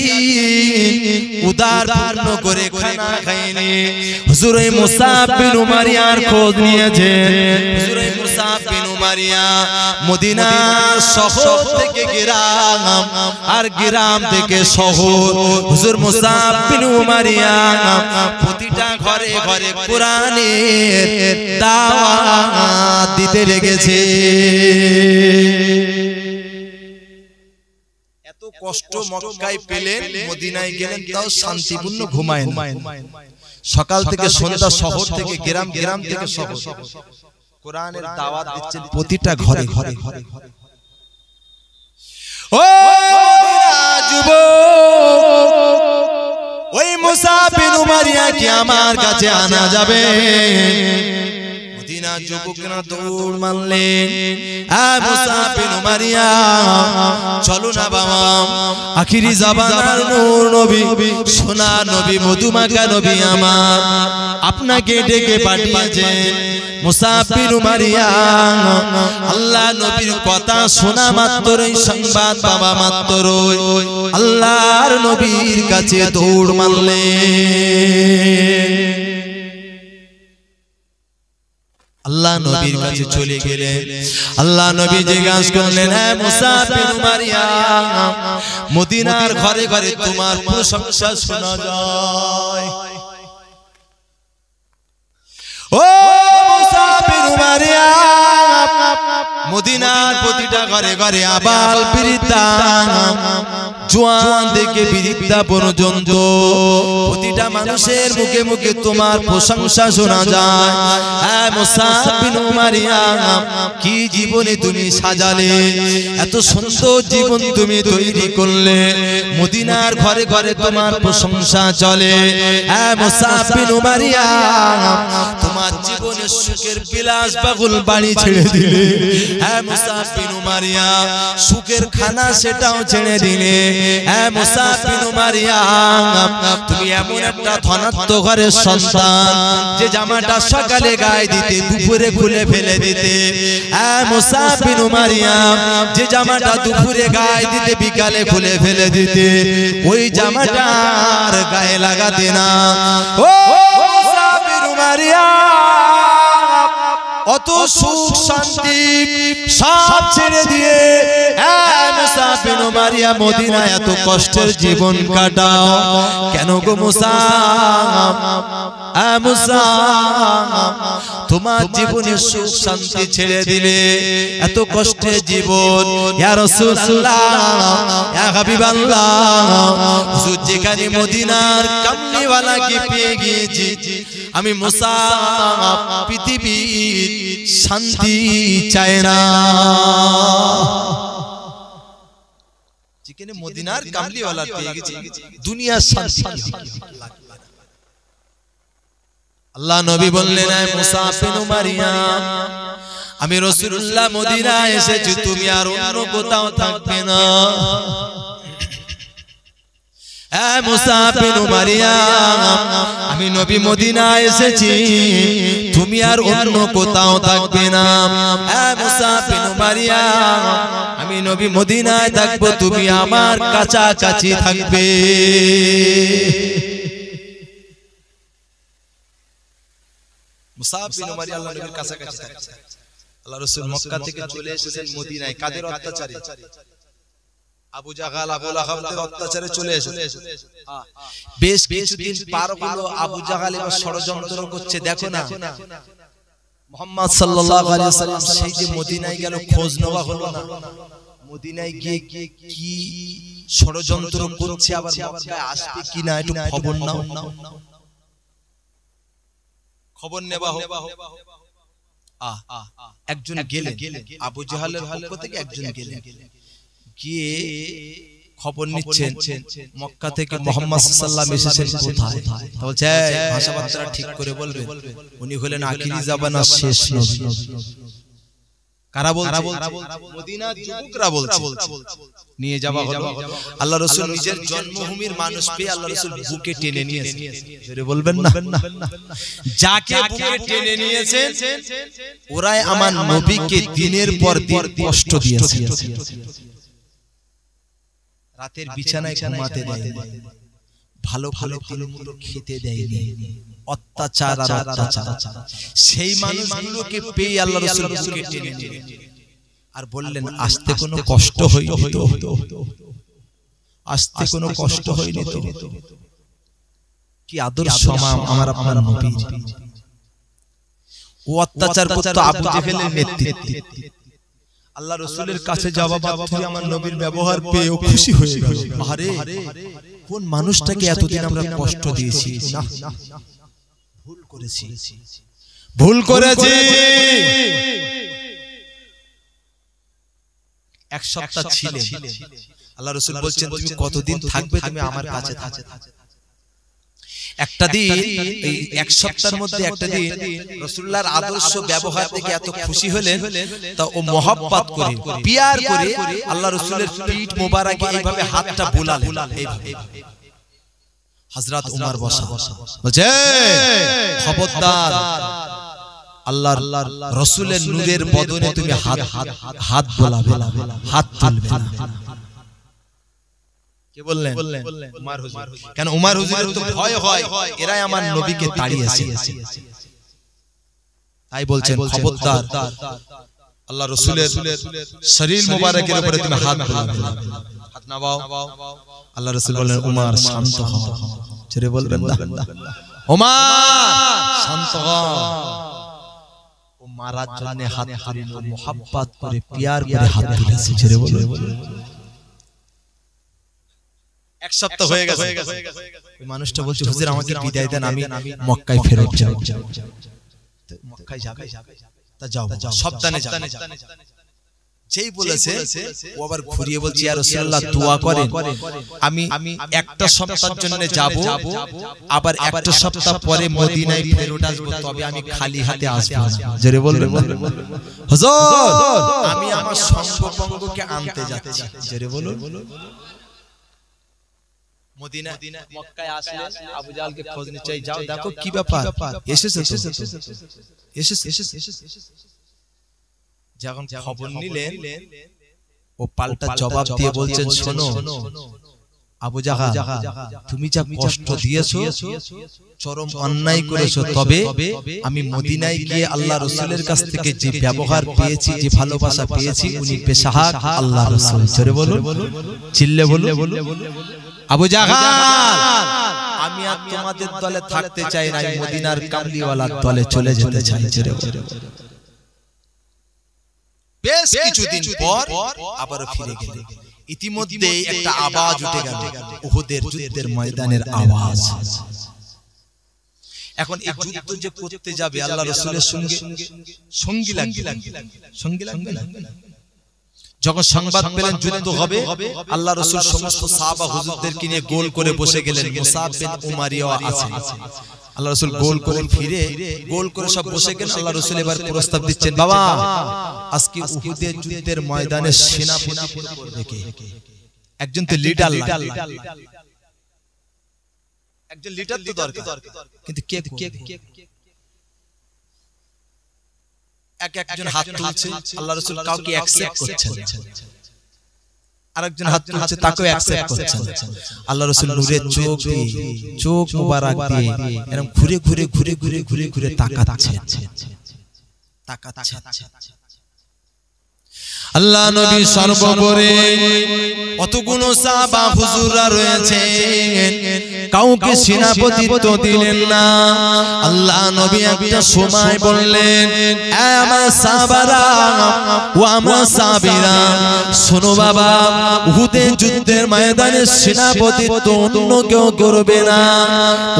উদার পূর্ণ করে খানা খায়নি। হুজুর এই মুসাব বিন উমারিয়ার খোঁজ নিয়েছেন। হুজুর এই মুসাব বিন উমারিয়া মদিনা শহর থেকে গ্রাম আর গ্রাম থেকে শহর, হুজুর মুসাব বিন উমারিয়া প্রতিটা ঘরে ঘরে কোরআনের দাওয়াত দিতে লেগেছে। এত কষ্ট মক্কায় পেলেন, মদিনায় গেলেন, তাও শান্তিপূর্ণ ঘুমায় না। সকাল থেকে সন্ধ্যা শহর থেকে গ্রাম, গ্রাম থেকে শহর, কোরআনের দাওয়াত দিচ্ছেন প্রতিটা ঘরে ঘরে ঘরে। ও মদিনা যুবক, ওই মুসাব বিন উমারিয়াকে আমার কাছে আনা যাবে। মদিনা যুবকেরা দৌড় মারলেন, আয় মুসাব বিন উমারিয়া চলো না বাবা, আখিরি জামানার নূর নবী, সোনা নবী, মধুমাখা নবী আমার আপনাকে ডেকে পাঠিয়েছেন। মুসাব বিন উমারিয়া আল্লাহ নবীর কথা শোনা মাত্রই, সংবাদ পাওয়া মাত্রই আল্লাহর নবীর কাছে দৌড় মারলেন। আল্লাহ নবীর কাছে চলে গেলেন। আল্লাহ নবী জিজ্ঞাসা করলেন, হ্যাঁ মুসাব বিন উমারিয়া, মদিনার ঘরে ঘরে তোমার প্রশংসা শোনা যায়। ও মুসাব বিন উমারিয়া, মদিনার প্রতিটা ঘরে ঘরে আবাল বৃদ্ধা, জওয়ান থেকে বৃদ্ধা পর্যন্ত প্রতিটা মানুষের মুখে মুখে তোমার প্রশংসা শোনা যায়। হ্যাঁ মুসাব বিন উমারিয়া, কি জীবনে তুমি সাজালে, এত সুন্দর জীবন তুমি তৈরি করলে, মদিনার ঘরে ঘরে তোমার প্রশংসা চলে। হ্যাঁ মুসাব বিন উমারিয়া, তোমার জীবনে সুখের বিলাস বাহুল বাড়ি ছেড়ে দিলে। হ্যাঁ মুসাব বিন উমারিয়া, সুখের খানা সেটাও ছেড়ে দিলে। হ্যাঁ মুসাব বিন উমারিয়া, তুমি এমন একটা ধনাত্ম ঘরের সন্তান, যে জামাটা সকালে গায়ে দিতে দুপুরে খুলে ফেলে দিতে। হ্যাঁ মুসাব বিন উমারিয়া, যে জামাটা দুপুরে গায়ে দিতে বিকালে খুলে ফেলে দিতে, ওই জামাটা আর গায়ে লাগাতে না। ও মুসাব বিন উমারিয়া, অত সুখ শান্তি সব ছেড়ে দিয়ে মুসাব বিন উমারিয়া মদিনায় এত কষ্টের জীবন কাটাও কেন গো মুসাব? মুসাব, তোমার জীবনে সুখ শান্তি ছেড়ে দিলে, এত কষ্টের জীবন। ইয়া রাসূলুল্লাহ, ইয়া হাবিবাল্লাহ, হুজুর যেখানে মদিনার কামলিওয়ালাকে পেয়ে গিয়েছি, আমি মুসাব পৃথিবীর শান্তি চাই না। যেখানে মদিনার কামলিওয়ালা পেয়ে গেছি, দুনিয়ার শান্তি। আল্লাহ নবী বললেন, আয় মুসাব বিন মারিয়াম, আমি রাসূলুল্লাহ মদিনায় এসেছি, তুমি আর অন্য কোথাও থাকবে না। আয় মুসাব বিন মারিয়াম, আমি নবী মদিনায় এসেছি, তুমি আর অন্য কোথাও থাকবে না। আয় মুসাব বিন মারিয়াম, আমি নবী মদিনায় থাকবো, তুমি আমার কাছাকাছি থাকবে। মুসাব বিন মারিয়াম আল্লাহর নবীর কাছাকাছি থাকছে। আল্লাহ রাসূল মক্কা থেকে চলে এসেছেন মদিনায়, কাদের অত্যাচারে? আবু জাহাল, আবু লাহাবদের অত্যাচারে চলে এসেছে। বেশ কিছুদিন পার হলো, আবু জাহাল এবার ষড়যন্ত্র করছে। দেখো না, মুহাম্মদ সাল্লাল্লাহু আলাইহি ওয়াসাল্লাম সেই যে মদিনায় গেল, খোঁজ নেওয়া হলো না। মদিনায় গিয়ে কি ষড়যন্ত্র করছে, আবার মক্কায় আসবে কিনা একটু খবর নাও, খবর নেওয়া হোক। একজন গেলেন, আবু জাহালের পক্ষ থেকে একজন গেলেন, গিয়ে খবর নিচ্ছেন মক্কা থেকে মুহাম্মদ সাল্লাল্লাহু আলাইহি ওয়াসাল্লাম এসেছেন কোথায়। বলছে ভাষাবার্তা ঠিক করে বলবে, উনি হলেন আখিরি জামানার শেষ নবী। কারা বলছে? মদিনার যুবকরা বলছে। নিয়ে যাওয়া হলো। আল্লাহ রাসূল নিজের জন্মভূমির মানুষ পেয়ে আল্লাহ রাসূল বুকে টেনে নিয়েছেন। জোরে বলবেন না? যাকে বুকে টেনে নিয়েছেন, ওরাই আমার নবীকে দিনের পর দিন কষ্ট দিয়েছে। রাতের বিছানায় ঘুমাতে দেয়নি, ভালো ভালো তিলমুলো খেতে দেয়নি, অত্যাচার আর অত্যাচার। সেই মানুষগুলোকে পেয়ে আল্লাহ রাসূল বুকে টেনে নিলেন আর বললেন, আসতে কোনো কষ্ট হয়নি তো? আসতে কোনো কষ্ট হয়নি তো? কি আদর্শ আমার আপনার নবী। ও অত্যাচার করতে আবু জেহেলের নেতৃত্বে। আল্লাহ রাসূলের কাছে যাওয়া মাত্রই আমার নবীর ব্যবহার পেয়ে ও খুশি হয়ে গেল। আরে কোন মানুষটাকে এতদিন আমরা কষ্ট দিয়েছি, না ভুল করেছি, ভুল করেছি। এক সপ্তাহ ছিলে, আল্লাহ রাসূল বলছেন, তুমি কতদিন থাকবে? তুমি আমার কাছে থাকো। একটা দিন, এই এক সপ্তাহের মধ্যে একটা দিন রাসূলুল্লাহর আদর্শ ব্যবহার দেখে এত খুশি হলেন, তা ও মহব্বত করে পিয়ার করে আল্লাহ রাসূলের পিঠ মোবারকে এইভাবে হাতটা বুলালেন। এইভাবে হযরত ওমর বসা, বলছে খবরদার, আল্লাহর রাসূলের নূরের বদনে তুমি হাত বোলাবে, হাত তুলবে না। কে বললেন? উমর হুজুর। কেন উমর হুজুরের তো ভয় হয়, এরাই আমার নবীকে তাড়িয়েছে, তাই বলছেন খবরদার, আল্লাহ রাসূলের শরীর মোবারকের উপরে তুমি হাত বোলাবে না, হাত নামাও। আল্লাহ রাসূল বললেন, উমর শান্ত হও। ছেড়ে বলবেন না, উমর শান্ত হও। ও মারার জন্য হাত তুলেন, মোহাব্বত করে পিয়ার করে হাত তুলেছে। ছেড়ে বলবেন। এক সপ্তাহ হয়ে গেছে, ওই মানুষটা বলছে, হুজুর আমাকে বিদায় দেন, আমি মক্কায় ফেরত যাব। মক্কায় যাবে? তা যাও, সাবধানে যাও। যেই বলেছে, ও আবার ঘুরিয়ে বলছে, ইয়া রাসূলুল্লাহ দোয়া করেন, আমি একটা সপ্তাহের জন্য যাব, আবার একটা সপ্তাহ পরে মদিনায় ফেরত আসব, তবে আমি খালি হাতে আসব না। জোরে বলবেন, হুজুর আমি আমার সঙ্গপঙ্গকে আনতে যাচ্ছি। জোরে বলুন। মদিনা মক্কায় আসলে আবু জাহলকে খোঁজ নিতে চাই, যাও দেখো কি ব্যাপার, এসেছে। যখন খবর নিলেন, ও পাল্টা জবাব দিয়ে বলছেন, শোনো আবু জাহল, তুমি যা কষ্ট দিয়েছো, চরম অন্যায় করেছো, তবে আমি মদিনায় গিয়ে আল্লাহ রাসূলের কাছ থেকে যে ব্যবহার পেয়েছি, যে ভালোবাসা পেয়েছি, উনি পেশাহাক আল্লাহ রাসূল। জোরে বলুন, চিল্লে বলুন। আবু জাহল, আমি আর তোমাদের দলে থাকতে চাই না, আমি মদিনার কামলিওয়ালার দলে চলে যেতে চাই। জোরে বলুন। বেশ কিছুদিন পর আবার ফিরে গেলেন। ইতিমধ্যে একটা আওয়াজ উঠে গেল, উহুদের যুদ্ধের ময়দানের আওয়াজ। এখন এই যুদ্ধ যে করতে যাবে, আল্লাহ রাসূলের সঙ্গী লাগবে না। যখন সংবাদ পেলেন যুদ্ধ হবে, আল্লাহ রাসূল সমস্ত সাহাবা হুজুরদেরকে নিয়ে গোল করে বসে গেলেন। মুসাব বিন উমারিয়া আছেন, আল্লাহ রাসূল গোল করে ফিরে গোল করে সব বসে গেলেন। আল্লাহ রাসূল এবার প্রস্তাব দিচ্ছেন, বাবা আজকে উহুদের যুদ্ধের ময়দানে সেনাপতি করবে কে? একজন তো লিডার লাগে, একজন লিডার তো দরকার, কিন্তু কে একজন হাত তুলছে, আল্লাহ রাসূল কাউকে অ্যাকসেপ্ট করছেন, আরেকজন হাত তুলছে তাকেও অ্যাকসেপ্ট করছেন। আল্লাহ রাসূল নূরের চোখ মোবারক দিয়ে এরকম ঘুরে ঘুরে ঘুরে ঘুরে ঘুরে ঘুরে তাকাচ্ছেন। আল্লাহ নবী সর্বোপরি কতগুলো সাহাবা হুজুররা রয়েছেন, কাউকে সেনাপতিত্ব দিলেন না। আল্লাহ নবী একটা সময় বললেন, এ আমার সাহাবারা ও আমার সাহাবীরা, শোনো বাবা, উহুদের যুদ্ধের ময়দানে সেনাপতিত্ব অন্য কেউ করবে না।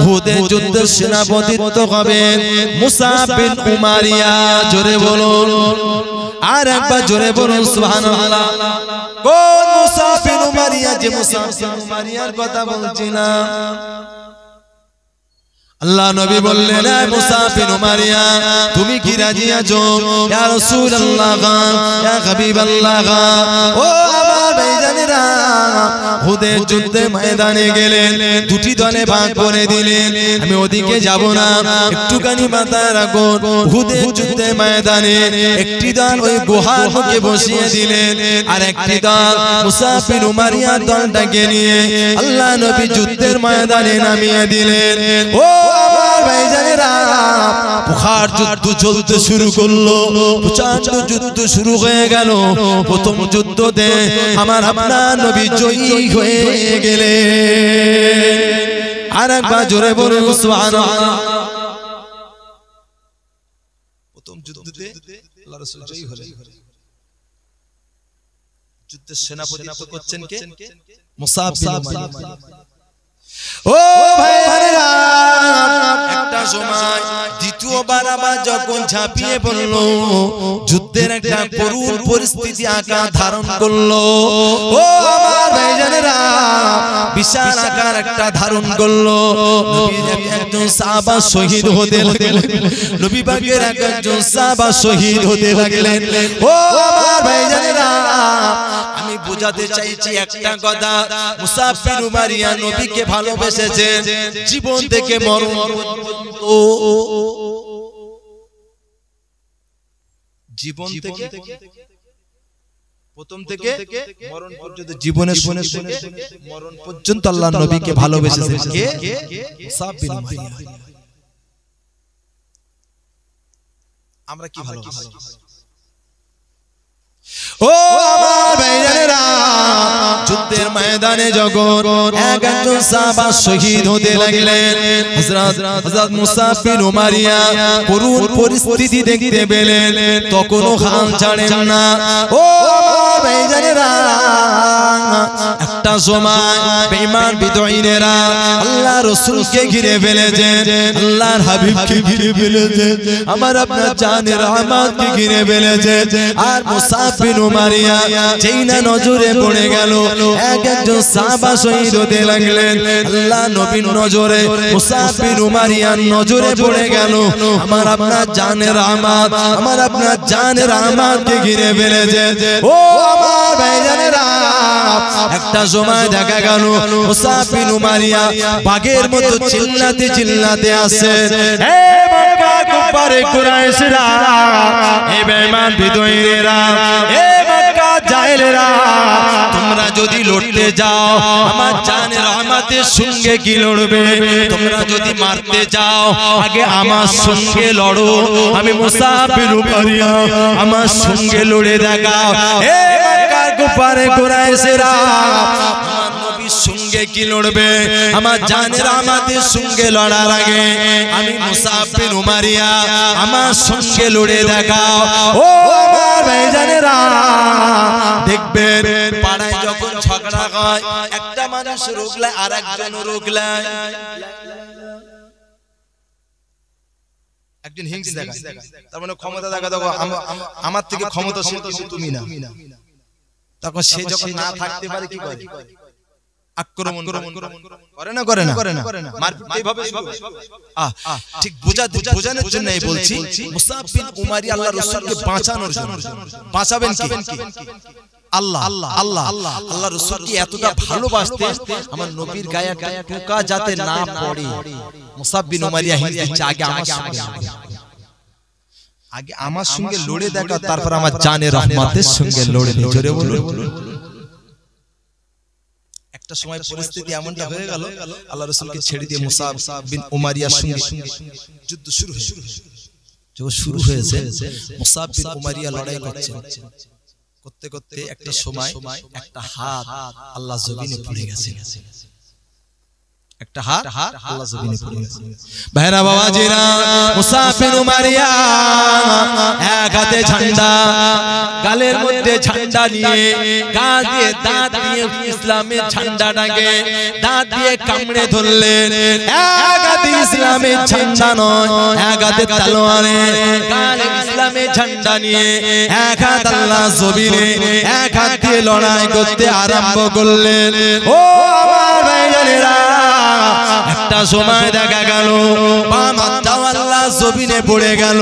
উহুদের যুদ্ধের সেনাপতিত্ব হবে মুসাব বিন উমারিয়া। জোরে বলুন, আর একবার জোরে বলুন সুবহানাল্লাহ। কোন মুসাব বিন উমারিয়া? যে মুসাব বিন উমারিয়ার কথা বলছি না। আল্লাহ নবী বললেন, এ মুসাব বিন উমারিয়া, তুমি কি রাজি আছো? ইয়া রাসূলুল্লাহ, ইয়া হাবিবাল্লাহ, ও আমার ভাইজানেরা, উহুদের যুদ্ধের ময়দানে গেলেন, দুটি দলে ভাগ করে দিলেন। আমি ওদিকে যাব না, একটুখানি মাথায় রাখুন। উহুদের যুদ্ধের ময়দানে একটি দল ওই গুহার মুখে বসিয়ে দিলেন, আর একটি দল মুসাব বিন উমারিয়ার দলটাকে নিয়ে আল্লাহ নবী যুদ্ধের ময়দানে নামিয়ে দিলেন। ও আমার ভাইজানেরা, বুখার যুদ্ধ চলতে শুরু করলো, প্রচন্ড যুদ্ধ শুরু হয়ে গেল। প্রথম যুদ্ধতে আমার আপনার নবী জয়ী হয়ে গেলেন। আর একবার জোরে বলুন সুবহানাল্লাহ। প্রথম যুদ্ধতে আল্লাহ রাসূল জয়ী হলেন। যুদ্ধের সেনাপতিত্ব করছেন কে? মুসাব বিন উমাইয়া। ও ভাইরা, একটা সময় দ্বিতীয়বার আবার যখন ঝাঁপিয়ে পড়ল, যুদ্ধের একটা করুণ পরিস্থিতি আকার ধারণ করলো। ও আমার ভাইজানেরা, বিশাল আকার একটা ধারণ করলো। নবীর একজন সাহাবা শহীদ হতে লাগলেন, নবী পাকের একজন সাহাবা শহীদ হতে লাগলেন। ও আমার ভাইজানেরা, আমি বোঝাতে চাইছি একটা কথা, মুসাব বিন উমারিয়া নবীকে ভালোবেসেছেন জীবন থেকে মরণ পর্যন্ত। জীবন থেকে প্রথম থেকে মরণ পর্যন্ত, জীবনের সঙ্গে মরণ পর্যন্ত আল্লাহ নবীকে ভালোবেসেছেন কে? মুসাব বিন উমারিয়া। আমরা কি ভালোবাসি? ও আমার ভাইজানেরা, যুদ্ধের ময়দানে যখন একজন সাহাবা শহীদ হতে লাগলেন, হযরত মুসাব বিন উমারিয়া করুণ পরিস্থিতি দেখতে পেলেন, তখনও হাল ছাড়েন না। ও আমার ভাইজানেরা, একটা সময় বেঈমান বিদঈনেরা আল্লাহ রাসূলকে ঘিরে ফেলেছেন, আল্লাহর হাবিবকে ঘিরে ফেলেছেন, আমার আপনার জানের রহমতকে ঘিরে ফেলেছেন। আর মুসাব বিন উমারিয়া যেই না নজরে পড়ে গেল, একজন সাহাবা শহীদ হতে লাগলেন। আল্লাহ নবীর নজরে মুসাব বিন উমারিয়ার নজরে পড়ে গেল, আমার আপনার জানের রহমত, আমার আপনার জানের রহমতকে ঘিরে ফেলেছেন। ও আমার ভাইজানেরা, একটা সময় দেখা গেল মুসাব বিন উমারিয়া বাঘের মতো চিল্লাতে চিল্লাতে আসে, হে মক্কা কুফারে কুরাইশরা, হে বেঈমান বিদঈনেরা, হে মক্কা জাহেলেরা, তোমরা যদি লড়তে যাও আমার জানের রহমতের সঙ্গে কি লড়বে? তোমরা যদি মারতে যাও আগে আমার সঙ্গে লড়ো। আমি মুসাব বিন উমারিয়া, আমার সঙ্গে লড়ে দেখাও। হে মক্কা কুফারে কুরাইশরা, আমার নবীর সঙ্গে কি লড়বে? আমার জানের আমাদের সঙ্গে লড়ার আগে আমি মুসাব বিন উমারিয়া, আমার সঙ্গে লড়ে দেখাও। ও আমার ভাইজানেরা, দেখবেন পাড়ায় যখন ঝগড়া হয়, একটা মানুষ রুগলায় আর একজন রুগলায়, একজন হিংস দেখায়, তার মানে ক্ষমতা দেখা, দেখো আমার থেকে ক্ষমতাশীল তুমি না। তখন সে যখন না থাকতে পারে কি করে? আক্রমণ করে না মারপিট এইভাবে ঠিক বোঝানোর জন্যই বলছি মুসাব বিন উমাইয়া আল্লাহর রাসূলকে বাঁচানোর জন্য বাঁচাবেন কি আল্লাহ রাসূলকে এতটা ভালোবাসতেন আমার নবীর গায়ে একটা টোকা যাতে না পড়ে মুসাব বিন উমাইয়া হিন্দি আগে আমার সঙ্গে লড়ে দেখা তারপর আমার জানের রহমতের সঙ্গে লড়ে জোরে বলুন একটা সময় পরিস্থিতি এমনটা হয়ে গেল আল্লাহ রাসূলকে ছেড়ে দিয়ে মুসাব বিন উমাইয়ার সঙ্গে যুদ্ধ শুরু হয়েছে মুসাব বিন উমাইয়া লড়াই করতে করতে একটা সময় একটা হাত আল্লাহ জমিনে পড়ে গেছে একটা হাত আল্লাহ জমিনে পড়ে গেছে ভাইরা বাবাজিরা মুসাব বিন উমাইয়া এক হাতে ঝান্ডা গালের মধ্যে ঝান্ডা নিয়ে গা দিয়ে দাঁত দিয়ে ইসলামের ঝান্ডাটাকে দাঁত দিয়ে কামড়ে ধরলেন এক হাতে ইসলামের ঝান্ডা নয় এক হাতে তলোয়ারে গালে ইসলামের ঝান্ডা নিয়ে এক হাত আল্লাহ জমিনে এক হাত দিয়ে লড়াই করতে আরম্ভ করলেন ও আমার ভাইজানেরা একটা সময় দেখা গেল বাম হাতটা আল্লাহ জমিনে পড়ে গেল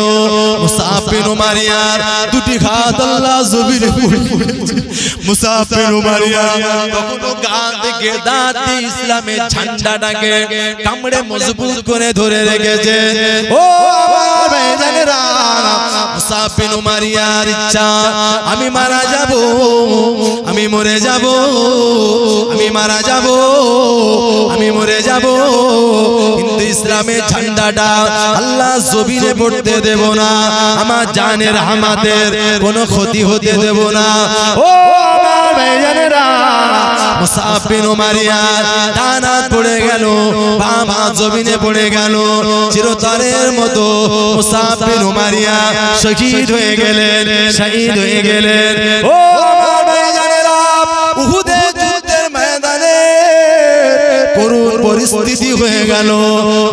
মুসাব বিন উমাইয়ার দুটি হাত আল্লাহ জমিনে পড়ে গেছে মুসাব বিন উমাইয়া তখন গা থেকে দাঁত দিয়ে ইসলামের ঝান্ডাটাকে কামড়ে মজবুত করে ধরে রেখেছে ও আমার ভাইজানেরা মুসাব বিন উমাইয়ার ইচ্ছা আমি মারা যাব আমি মরে যাব আমি মারা যাব আমি মরে যাব কিন্তু ইসলামের ঝান্ডাটা আল্লাহ জমিনে পড়তে দেব না আমার জানের রহমতের কোনো ক্ষতি হতে দেব না ও আমার ভাইজানেরা মুসাব বিন উমাইয়া ডান হাত পড়ে গেল বাম হাত জমিনে পড়ে গেল চিরতরের মতো মুসাব বিন উমাইয়া শহীদ হয়ে গেলেন ও আমার ভাইজানেরা উহুদের যুদ্ধের ময়দানে করুণ পরিস্থিতি হয়ে গেল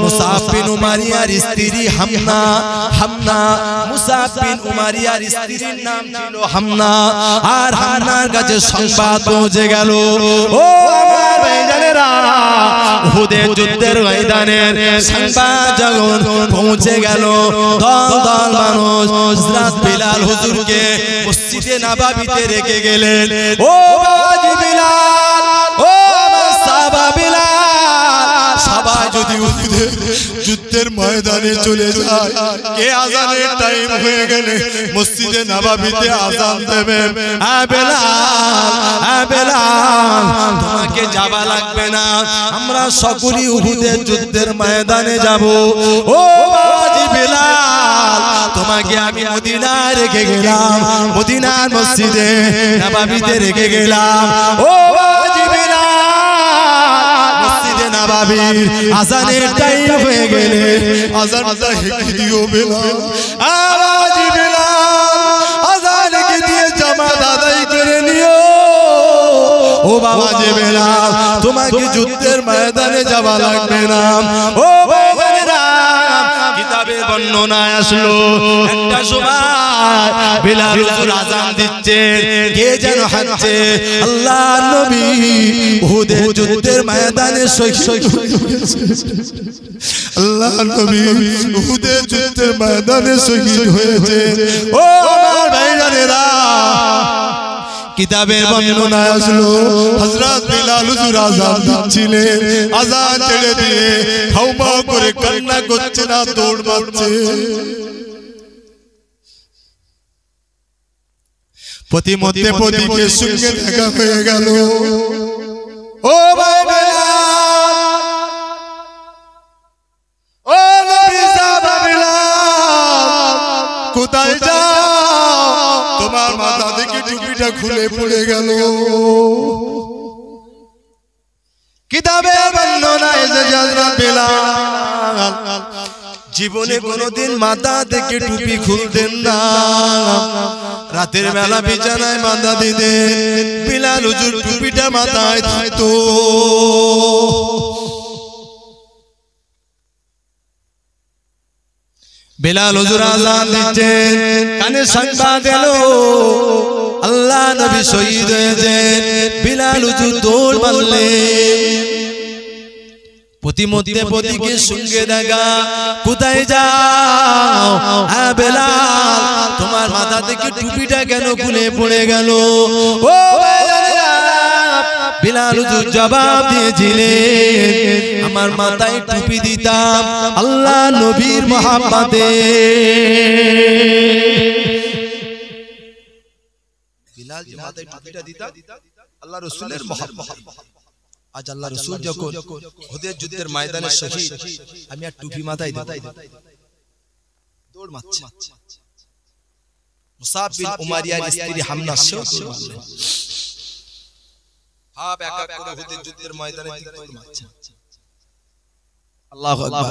মুসাব বিন উমাইয়ার স্ত্রী হামনা মুসাব বিন উমাইয়ার স্ত্রীর নাম ছিল হামনা আর হামনার কাছে সংবাদ পৌঁছে গেল ও আমার ভাইজানেরা উহুদের যুদ্ধের ময়দানের সংবাদ যখন পৌঁছে গেল দল দল মানুষ হযরত বিলাল হুজুরকে মসজিদে নববীতে রেখে গেলেন ও বাজি বিলাল ও আমার সাহাবা বিলাল সবাই যদি উহুদের যুদ্ধের ময়দানে চলে যায় কে আযানের টাইম হয়ে গেলে মসজিদে নববীতে আযান দেবে বেলাল তোমাকে যাওয়া লাগবে না আমরা সকলেই উহুদের যুদ্ধের ময়দানে যাব ও বাজি বিলাল তোমাকে আমি মদিনায় রেখে গেলাম মদিনার মসজিদে নববীতে রেখে গেলাম ও বাজি বিলাল মসজিদে নববীর আযানের টাইম হয়ে গেলে আযানটা হেঁকে দিও বেলাল বাজি বিলাল আযান হেঁকে দিয়ে জামাত আদায় করে নিও ও বাবা যে বেলাল তোমাকে যুদ্ধের ময়দানে যাওয়া লাগবে না ও ভাইজানেরা কিতাবে বর্ণনা আসলো একটা সময় বেলাল হুজুর আযান দিচ্ছে কে যেন হাঁটছে আল্লাহ নবী উহুদের যুদ্ধের ময়দানে শহীদ আল্লাহ নবী উহুদের যুদ্ধের ময়দানে শহীদ হয়েছে ও আমার ভাইজানেরা কিতাবের বর্ণনা আসলো হযরত বিলাল হুজুর আযান দিচ্ছিলেন আযান ছেড়ে দিয়ে হাউমাউ করে কান্না করছে না দৌড় মারছে প্রতিমধ্যে প্রতিকে সঙ্গে দেখা হয়ে গেল ও ভাই বিলাল ও নবী সাহাবা বিলাল কোথায় যাও তোমার মাথা থেকে টুপিটা খুলে পড়ে গেল কিতাবে বর্ণনা এসেছে হযরত বিলাল জীবনে কোনোদিন মাথা থেকে টুপি খুলতেন না রাতের বেলা বিছানায় মাথা দিতেন বিলাল হুজুর টুপিটা মাথায় থাকতো বিলাল হুজুর আযান দিচ্ছেন কানে সংবাদ এলো আল্লাহ নবী শহীদ হয়েছেন বিলাল হুজুর দৌড় মারলেন প্রতিমধ্যে প্রতিকে সঙ্গে দেখা কোথায় যাও বেলাল তোমার মাথা থেকে টুপিটা কেন খুলে পড়ে গেল ও বিলাল হুজুর জবাব দিয়েছিলেন আমার মাথায় টুপি দিতাম আল্লাহ নবীর মহব্বতে বিলাল যে মাথায় টুপিটা দিতাম আল্লাহ রাসূলের মহব্বত আজ আল্লাহ রাসূল যখন হুদের যুদ্ধের ময়দানে শহীদ আমি আর টুপি মাথায় দেব দৌড় মারছে মুসাব বিন উমারিয়ার স্ত্রী হামনা সেও হাব এক এক করে হুদের যুদ্ধের ময়দানে দৌড় মারছে আল্লাহু আকবার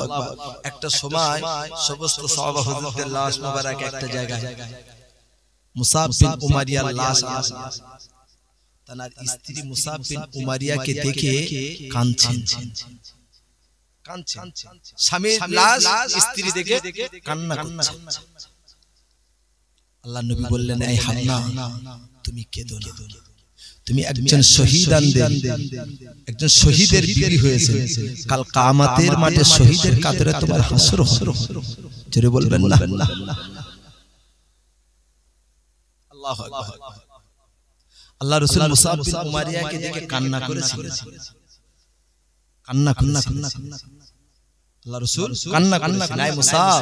একটা সময় সমস্ত সাহাবা হুজুরদের লাশ মোবারক একটা জায়গায় মুসাব বিন উমারিয়ার লাশ আছে তার স্ত্রী মুসাব বিন উমারিয়াকে দেখে কাঁদছেন স্বামীর লাশ স্ত্রী দেখে কান্না করছে আল্লাহ নবী বললেন এই হামনা তুমি কেঁদো না তুমি একজন শহীদানদের একজন শহীদের বিবি হয়েছে কাল কিয়ামতের মাঠে শহীদের কাতারে তোমার হাসর হবে জোরে বলবেন না আল্লাহু আকবার আল্লাহ রাসূল মুসাব বিন উমারিয়াকে দেখে কান্না করেছিলেন কান্না আল্লাহ রাসূল কান্না করেছিলেন এই মুসাব